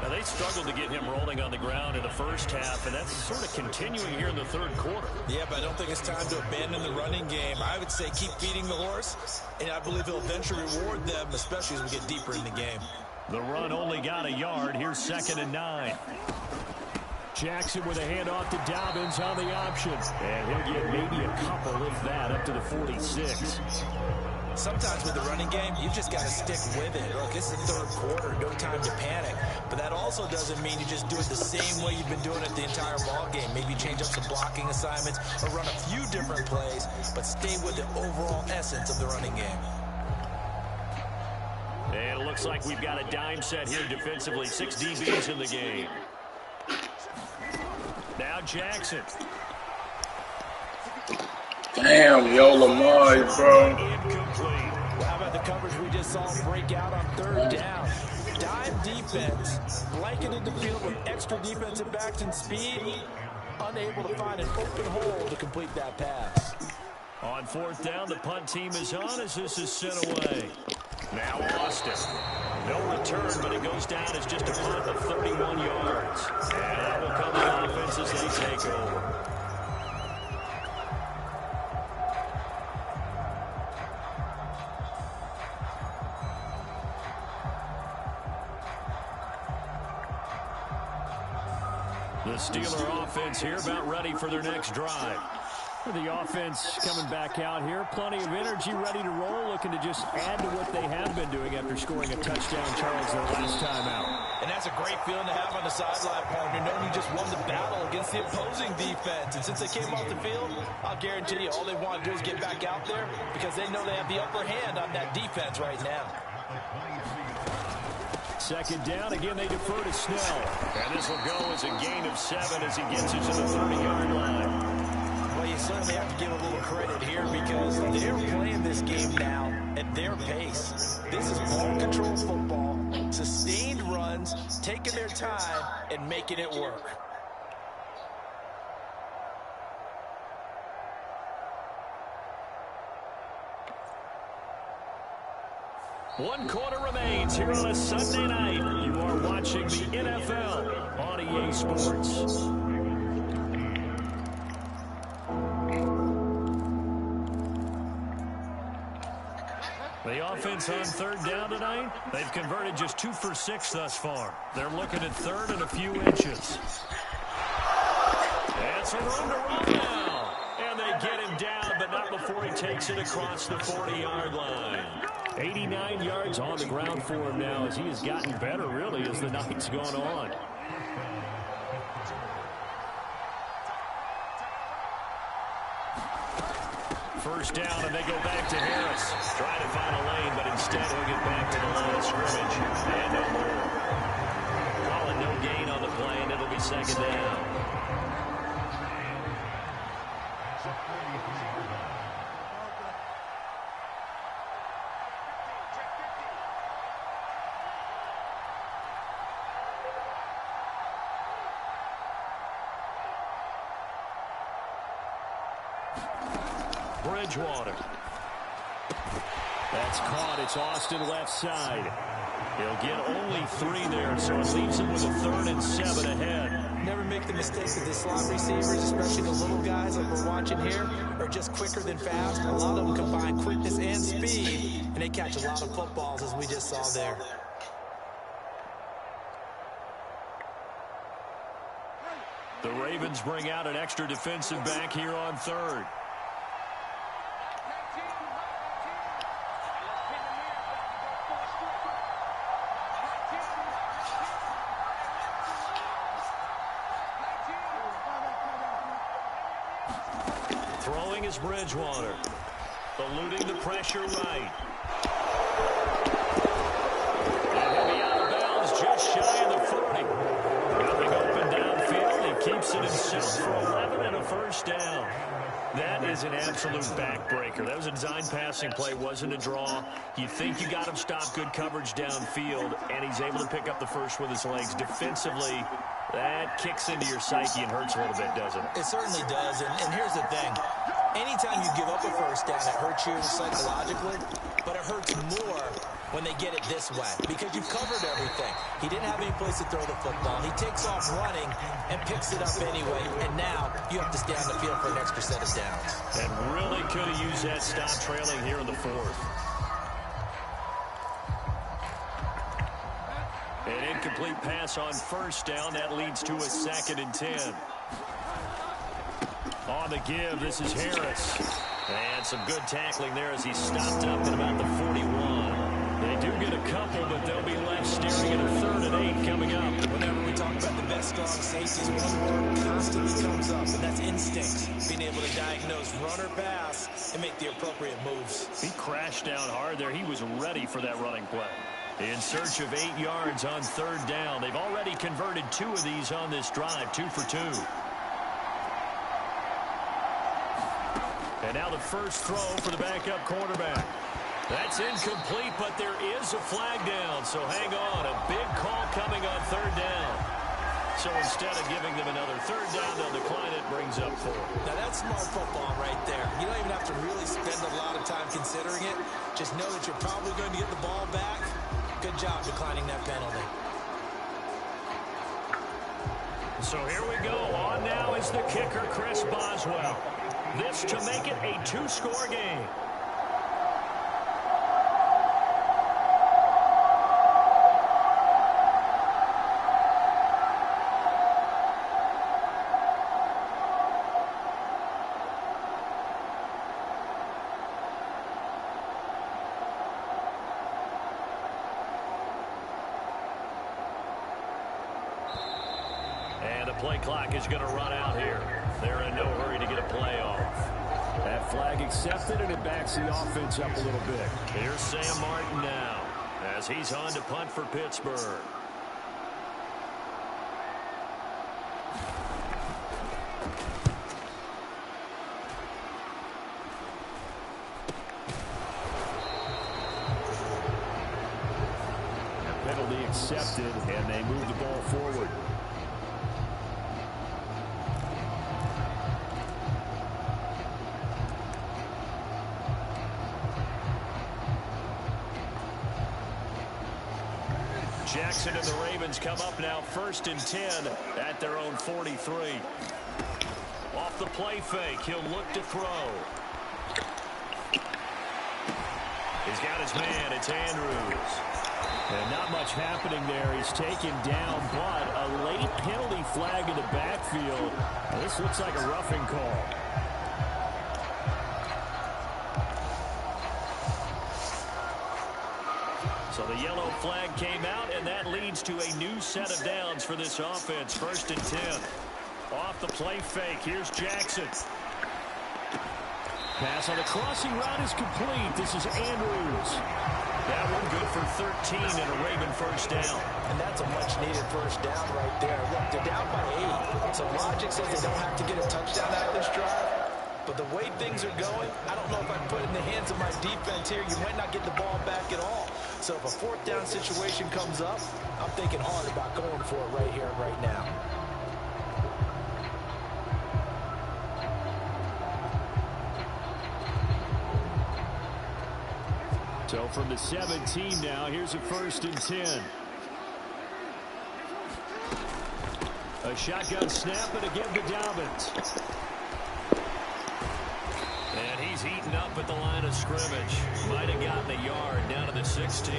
Now, they struggled to get him rolling on the ground in the first half, and that's sort of continuing here in the third quarter. Yeah, but I don't think it's time to abandon the running game. I would say keep feeding the horse, and I believe he'll eventually reward them, especially as we get deeper in the game. The run only got a yard. Here's 2nd and 9. Jackson with a handoff to Dobbins on the option. And he'll get maybe a couple, if that, up to the 46. Sometimes with the running game, you've just got to stick with it. Look, it's the third quarter, no time to panic. But that also doesn't mean you just do it the same way you've been doing it the entire ball game. Maybe change up some blocking assignments or run a few different plays, but stay with the overall essence of the running game. And it looks like we've got a dime set here defensively. 6 DBs in the game. Now Jackson. Damn, yo, Lamar, bro. Incomplete. Well, how about the coverage we just saw break out on 3rd down? Dime defense, blanketed the field with extra defensive backs and speed, unable to find an open hole to complete that pass. On 4th down, the punt team is on as this is sent away. Now Austin. No return, but it goes down as just a punt of 31 yards. And that will come the offense as they take over. The Steeler offense here about ready for their next drive. The offense coming back out here. Plenty of energy, ready to roll, looking to just add to what they have been doing after scoring a touchdown, Charles, their last time out. And that's a great feeling to have on the sideline, partner, knowing you just won the battle against the opposing defense. And since they came off the field, I'll guarantee you all they want to do is get back out there because they know they have the upper hand on that defense right now. 2nd down. Again, they defer to Snell. And this will go as a gain of 7 as he gets it to the 30-yard line. Well, you certainly have to give a little credit here because they're playing this game now at their pace. This is ball control football, sustained runs, taking their time, and making it work. One quarter remains here on a Sunday night. You are watching the NFL on EA Sports. The offense on 3rd down tonight, they've converted just 2 for 6 thus far. They're looking at 3rd and a few inches. It's a run to run now. And they get him down, but not before he takes it across the 40-yard line. 89 yards on the ground for him now as he has gotten better, really, as the night's gone on. First down, and they go back to Harris. Trying to find a lane, but instead he'll get back to the line of scrimmage. And no more. Calling no gain on the play, and it'll be 2nd down. Bridgewater. That's caught. It's Austin left side. He'll get only 3 there, so it leaves him with a 3rd and 7 ahead. Never make the mistake of the slot receivers, especially the little guys like we're watching here, are just quicker than fast. A lot of them combine quickness and speed, and they catch a lot of footballs, as we just saw there. The Ravens bring out an extra defensive back here on 3rd. Throwing is Bridgewater. eluding the pressure right. And he'll be out of bounds just shy of the 40. Coming open downfield, he keeps it himself for 11 and a first down. That is an absolute backbreaker. That was a design passing play, wasn't a draw. You think you got him stopped, good coverage downfield, and he's able to pick up the first with his legs. Defensively, that kicks into your psyche and hurts a little bit, doesn't it? It certainly does, and here's the thing. Anytime you give up a first down, it hurts you psychologically, but it hurts more when they get it this way because you've covered everything. He didn't have any place to throw the football. He takes off running and picks it up anyway, and now you have to stay on the field for an extra set of downs. And really could have used that stop trailing here in the fourth. An incomplete pass on first down. That leads to a 2nd and 10. On the give, this is Harris. And some good tackling there as he's stopped up at about the 41. They do get a couple, but they'll be left staring at a 3rd and 8 coming up. Whenever we talk about the best strong safeties, one word constantly comes up, and that's instinct. Being able to diagnose run or pass and make the appropriate moves. He crashed down hard there. He was ready for that running play. In search of 8 yards on 3rd down. They've already converted 2 of these on this drive, 2 for 2. And now the first throw for the backup quarterback. That's incomplete, but there is a flag down, so hang on. A big call coming on 3rd down. So instead of giving them another 3rd down, they'll decline it, brings up 4. Now that's smart football right there. You don't even have to really spend a lot of time considering it. Just know that you're probably going to get the ball back. Good job declining that penalty. So here we go. On now is the kicker, Chris Boswell. This to make it a 2-score game. And the play clock is going to run out here. They're in no hurry to get a play off. That flag accepted, and it backs the offense up a little bit. Here's Sam Martin now as he's on to punt for Pittsburgh. Penalty accepted, and they move the ball forward. Jackson and the Ravens come up now 1st and 10 at their own 43. Off the play fake, he'll look to throw. He's got his man, it's Andrews. And not much happening there. He's taken down, but a late penalty flag in the backfield. This looks like a roughing call. So the yellow flag came out, and that leads to a new set of downs for this offense. 1st and 10. Off the play fake, here's Jackson. Pass on the crossing route is complete. This is Andrews. That one good for 13 and a Raven first down. And that's a much-needed first down right there. Look, they're down by 8. So logic says they don't have to get a touchdown out of this drive. But the way things are going, I don't know if I put it in the hands of my defense here. You might not get the ball back at all. So if a 4th down situation comes up, I'm thinking hard about going for it right here and right now. So from the 17 now, here's a 1st and 10. A shotgun snap and again to Dobbins. And he's heating up at the line of scrimmage. Might have gotten a yard down to the 16.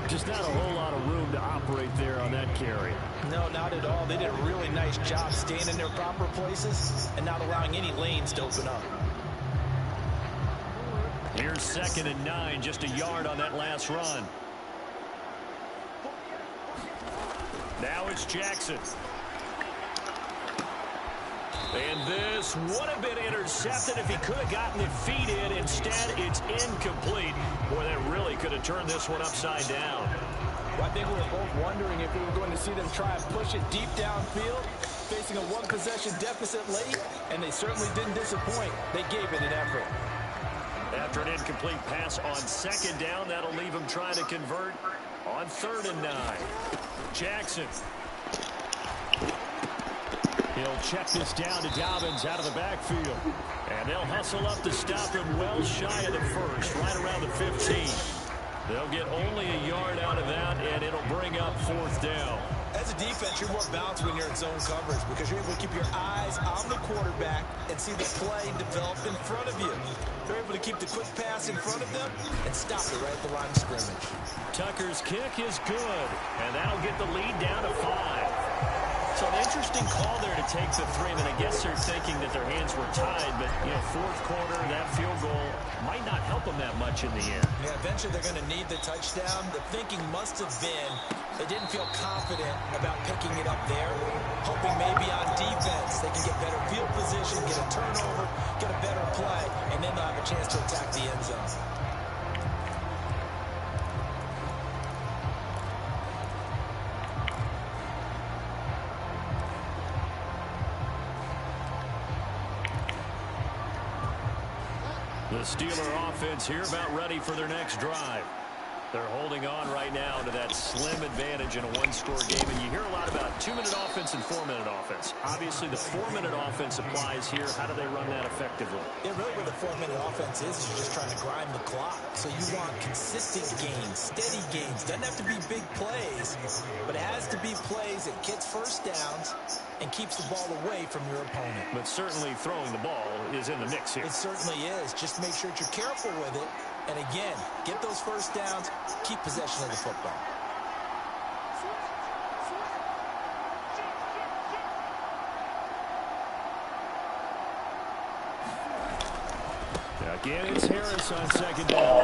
Just not a whole lot of room to operate there on that carry. No, not at all. They did a really nice job staying in their proper places and not allowing any lanes to open up. Here's 2nd and 9, just a yard on that last run. Now it's Jackson. And this would have been intercepted if he could have gotten the feet in. Instead, it's incomplete. Boy, that really could have turned this one upside down. Well, I think we were both wondering if we were going to see them try and push it deep downfield, facing a one-possession deficit late, and they certainly didn't disappoint. They gave it an effort. After an incomplete pass on second down, that'll leave him trying to convert on 3rd and 9. Jackson. He'll check this down to Dobbins out of the backfield. And they'll hustle up to stop him well shy of the first, right around the 15. They'll get only a yard out of that, and it'll bring up 4th down. As a defense, you're more balanced when you're in zone coverage because you're able to keep your eyes on the quarterback and see the play develop in front of you. They're able to keep the quick pass in front of them and stop it right at the line of scrimmage. Tucker's kick is good, and that'll get the lead down to 5. So an interesting call there to take the 3. I mean, I guess they're thinking that their hands were tied, but, you know, 4th quarter, that field goal might not help them that much in the end. Yeah, eventually they're going to need the touchdown. The thinking must have been they didn't feel confident about picking it up there, hoping maybe on defense they can get better field position, get a turnover, get a better play, and then they'll have a chance to attack the end zone. The Steeler offense here about ready for their next drive. They're holding on right now to that slim advantage in a one-score game. And you hear a lot about 2-minute offense and 4-minute offense. Obviously, the 4-minute offense applies here. How do they run that effectively? Yeah, really where the 4-minute offense is you're just trying to grind the clock. So you want consistent gains, steady gains. Doesn't have to be big plays, but it has to be plays that gets first downs and keeps the ball away from your opponent. But certainly throwing the ball is in the mix here. It certainly is. Just make sure that you're careful with it. And again, get those first downs, keep possession of the football. Again, it's Harris on second down.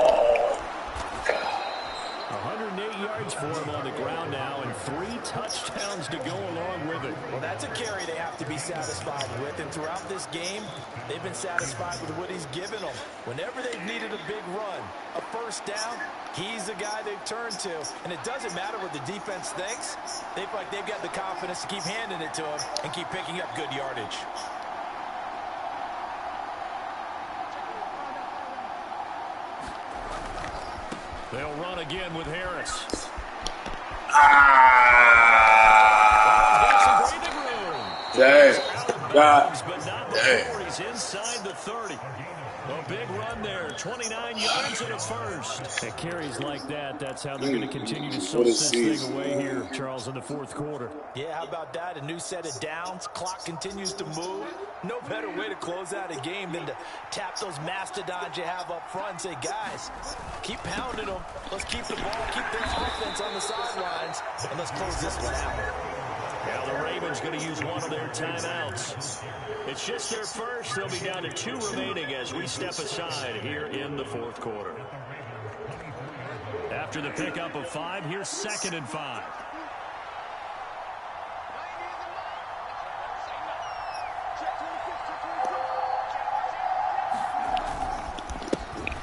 108 yards for him on the ground now and 3 touchdowns to go along with it. Well, that's a carry they have to be satisfied with. And throughout this game, they've been satisfied with what he's given them. Whenever they've needed a big run, a first down, he's the guy they've turned to. And it doesn't matter what the defense thinks. They feel like they've got the confidence to keep handing it to him and keep picking up good yardage. They'll run again with Harris. Dang. God. But not Dang. before he's inside the 30. A big run there, 29 yards and a first. At carries like that, that's how they're going to continue to soak this thing away here, Charles, in the 4th quarter. Yeah, how about that? A new set of downs. Clock continues to move. No better way to close out a game than to tap those mastodons you have up front and say, guys, keep pounding them. Let's keep the ball, keep this offense on the sidelines, and let's close this one out. Now the Ravens going to use one of their timeouts. It's just their first. They'll be down to 2 remaining as we step aside here in the 4th quarter. After the pickup of 5, here's 2nd and 5.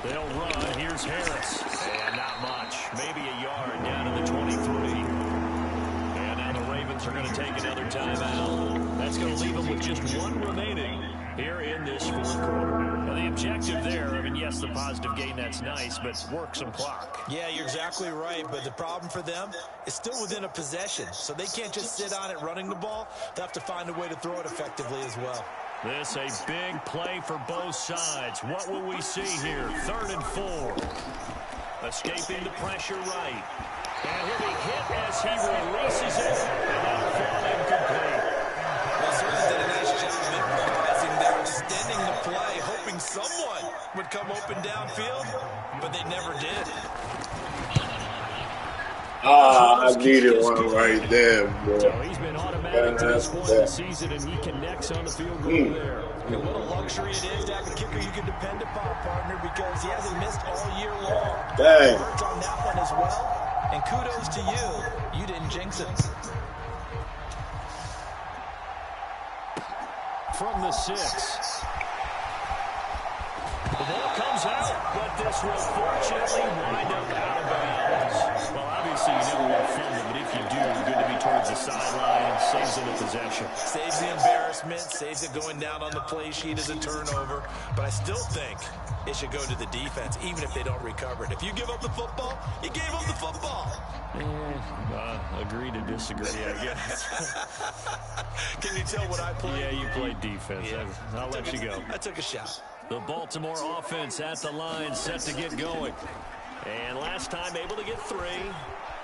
They'll run. Here's Harris. And not much. Maybe a yard down to the 23. And now the Ravens are going to take another timeout. That's going to leave them with just 1 remaining here in this 4th quarter. Now the objective there, I mean, yes, the positive gain, that's nice, but work some clock. Yeah, you're exactly right, but the problem for them is still within a possession, so they can't just sit on it running the ball. They'll have to find a way to throw it effectively as well. This a big play for both sides. What will we see here? 3rd and 4. Escaping the pressure right. And he'll be hit as he releases it. And that'll fall incomplete. Well, certainly did a nice job improvising there, extending the play, hoping someone would come open downfield, but they never did. I needed one right there, bro. So he's been automatic to this point of the season, and he connects on the field goal there. And what a luxury it is to have a kicker you can depend upon, partner, because he hasn't missed all year long. Dang. Hurts on that one as well. And kudos to you. You didn't jinx it. from the 6. The ball comes out, but this will fortunately wind up out of bounds. Well, obviously you never want to fumble, but if you do, good to be towards the sideline and saves them the possession. Saves the embarrassment, saves it going down on the play sheet as a turnover. But I still think it should go to the defense, even if they don't recover it. If you give up the football, you gave up the football. Agree to disagree, I guess. Can you tell what I played? Yeah, you played defense. Yeah. I'll let you go. I took a shot. The Baltimore offense at the line, set to get going. And last time able to get 3.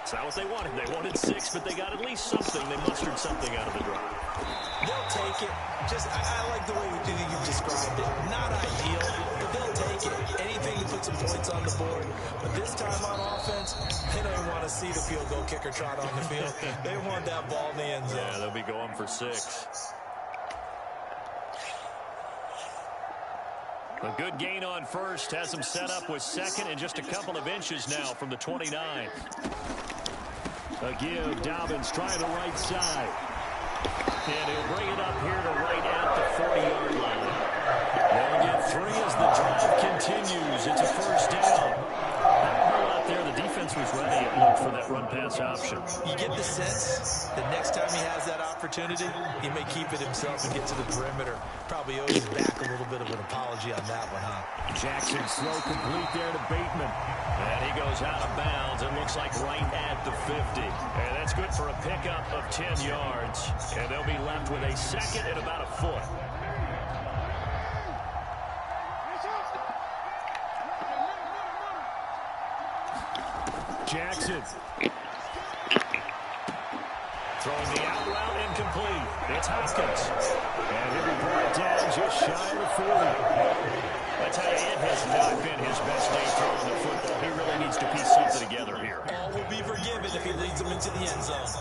It's not what they wanted. They wanted 6, but they got at least something. They mustered something out of the drive. They'll take it. I like the way you described it. Not ideal, but they'll take it. Anything to put some points on the board. But this time on offense, they don't want to see the field goal kicker trot on the field. They want that ball in the end zone. Yeah, they'll be going for 6. A good gain on first has them set up with second and just a couple of inches now from the 29. A give, Dobbins trying the right side. And he'll bring it up here to right at the 40-yard line. They'll get 3 as the drive continues. It's a first down. Out there, the defense was ready, it looked, for that run-pass option. You get the sense that next time he has that opportunity, he may keep it himself and get to the perimeter. Probably owes his back a little bit of an apology on that one, huh? Jackson's throw complete there to Bateman. And he goes out of bounds. It looks like right at the 50. And that's good for a pickup of 10 yards. And they'll be left with a second and about a foot. Jackson. Throwing the out route incomplete. It's Hopkins. And he'll be brought down just shy of the 40. I tell you, it has not been his best day throwing the football. He really needs to piece something together here. All will be forgiven if he leads them into the end zone.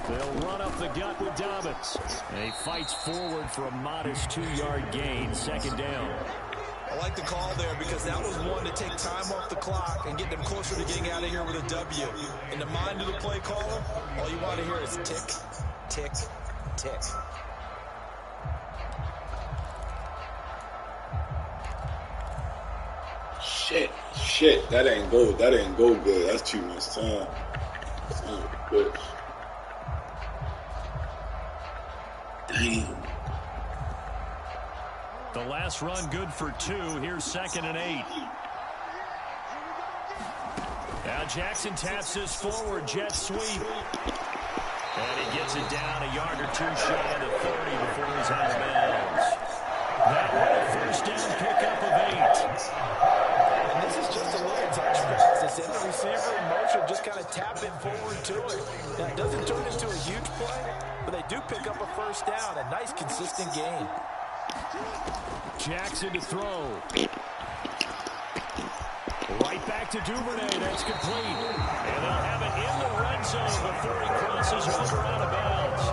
They'll run up the gut with Dobbins. And he fights forward for a modest 2-yard gain. Second down. I like the call there because that was one to take time off the clock and get them closer to getting out of here with a W. In the mind of the play caller, all you want to hear is tick, tick, tick. Shit, that ain't go good. That's too much time. Son of a bitch. Damn. The last run good for 2. Here's 2nd and 8. Now Jackson taps this forward jet sweep. And he gets it down a yard or 2 shy of the 30 before he's out of bounds. That way, first down pickup of 8. And this is just a little touch pass. They send the receiver in motion, just kind of tap it forward to it. Now, it doesn't turn into a huge play, but they do pick up a first down. A nice, consistent gain. Jackson to throw. Right back to Duvernay. That's complete. And they'll have it in the red zone before he crosses over out of bounds.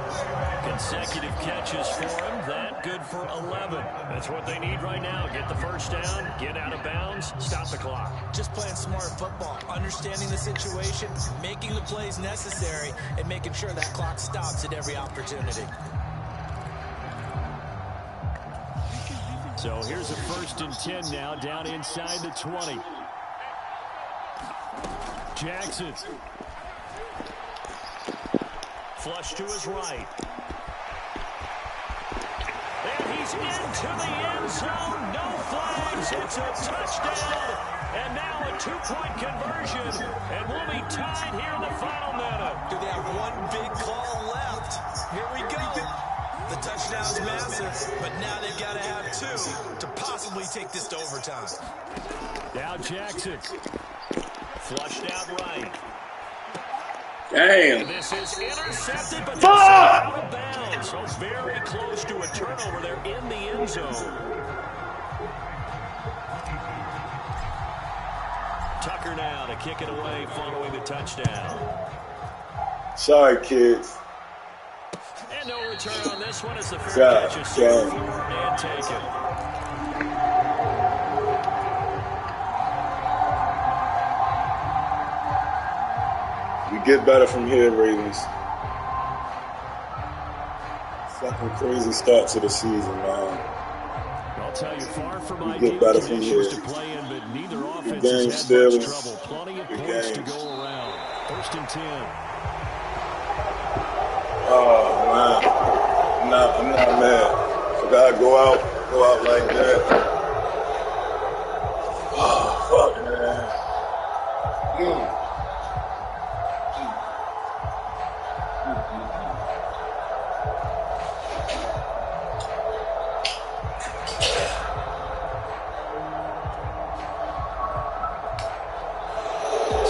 Consecutive catches for him. That good for 11. That's what they need right now. Get the first down, get out of bounds, stop the clock. Just playing smart football, understanding the situation, making the plays necessary, and making sure that clock stops at every opportunity. So here's a 1st and 10 now, down inside the 20. Jackson. Flush to his right. And he's into the end zone. No flags. It's a touchdown. And now a 2-point conversion. And we'll be tied here in the final minute. Do they have one big call left? Here we go. The touchdown's massive, but now they've got to have 2 to possibly take this to overtime. Now Jackson. Flushed out right. Damn. This is intercepted, but out of bounds. So very close to a turnover there in the end zone. Tucker now to kick it away following the touchdown. Sorry, kids. And no return on this one as the fair catch is thrown and taken. We get better from here, Ravens. Crazy start to the season, man. I'll tell you, far from We ideal get better from conditions here. to play in, but neither offense game, has had much Steelers. trouble. Plenty of Good points to game. go around. 1st and 10. Oh man, I'm not mad. So gotta go out like that. Oh fuck, man.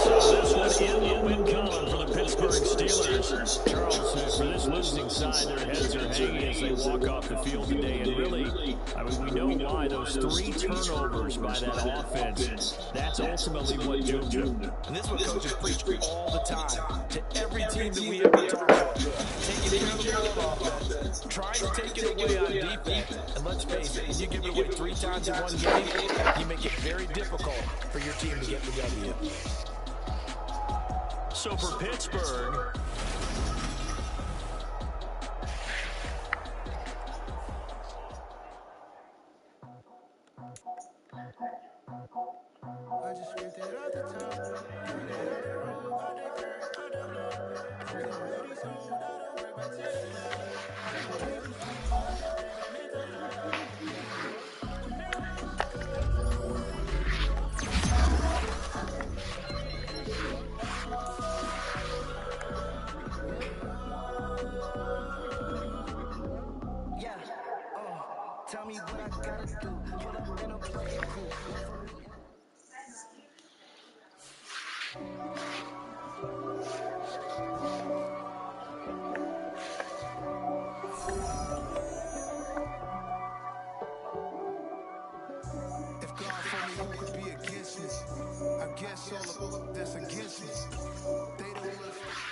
So this one in the win column for the Pittsburgh Steelers. Charles, for this losing side, their heads are hanging as they walk off the field today. And really, I mean, we know why. Those 3 turnovers by that offense, that's ultimately what doomed them. And this is what coaches preach all the time to every team that we ever talk to. Taking care of the ball on offense, trying to take it away on defense. And let's face it, when you give it away 3 times in one game, you make it very difficult for your team to get the W. So for Pittsburgh, I just ripped it off the top. Put it on the road, got that curve, I don't know. Frozen already sold, I don't worry about till they low. Yeah, tell me what I gotta do. Pull up in a play it cool. If God for me, who could be against me? I guess all of that's against me. They don't look.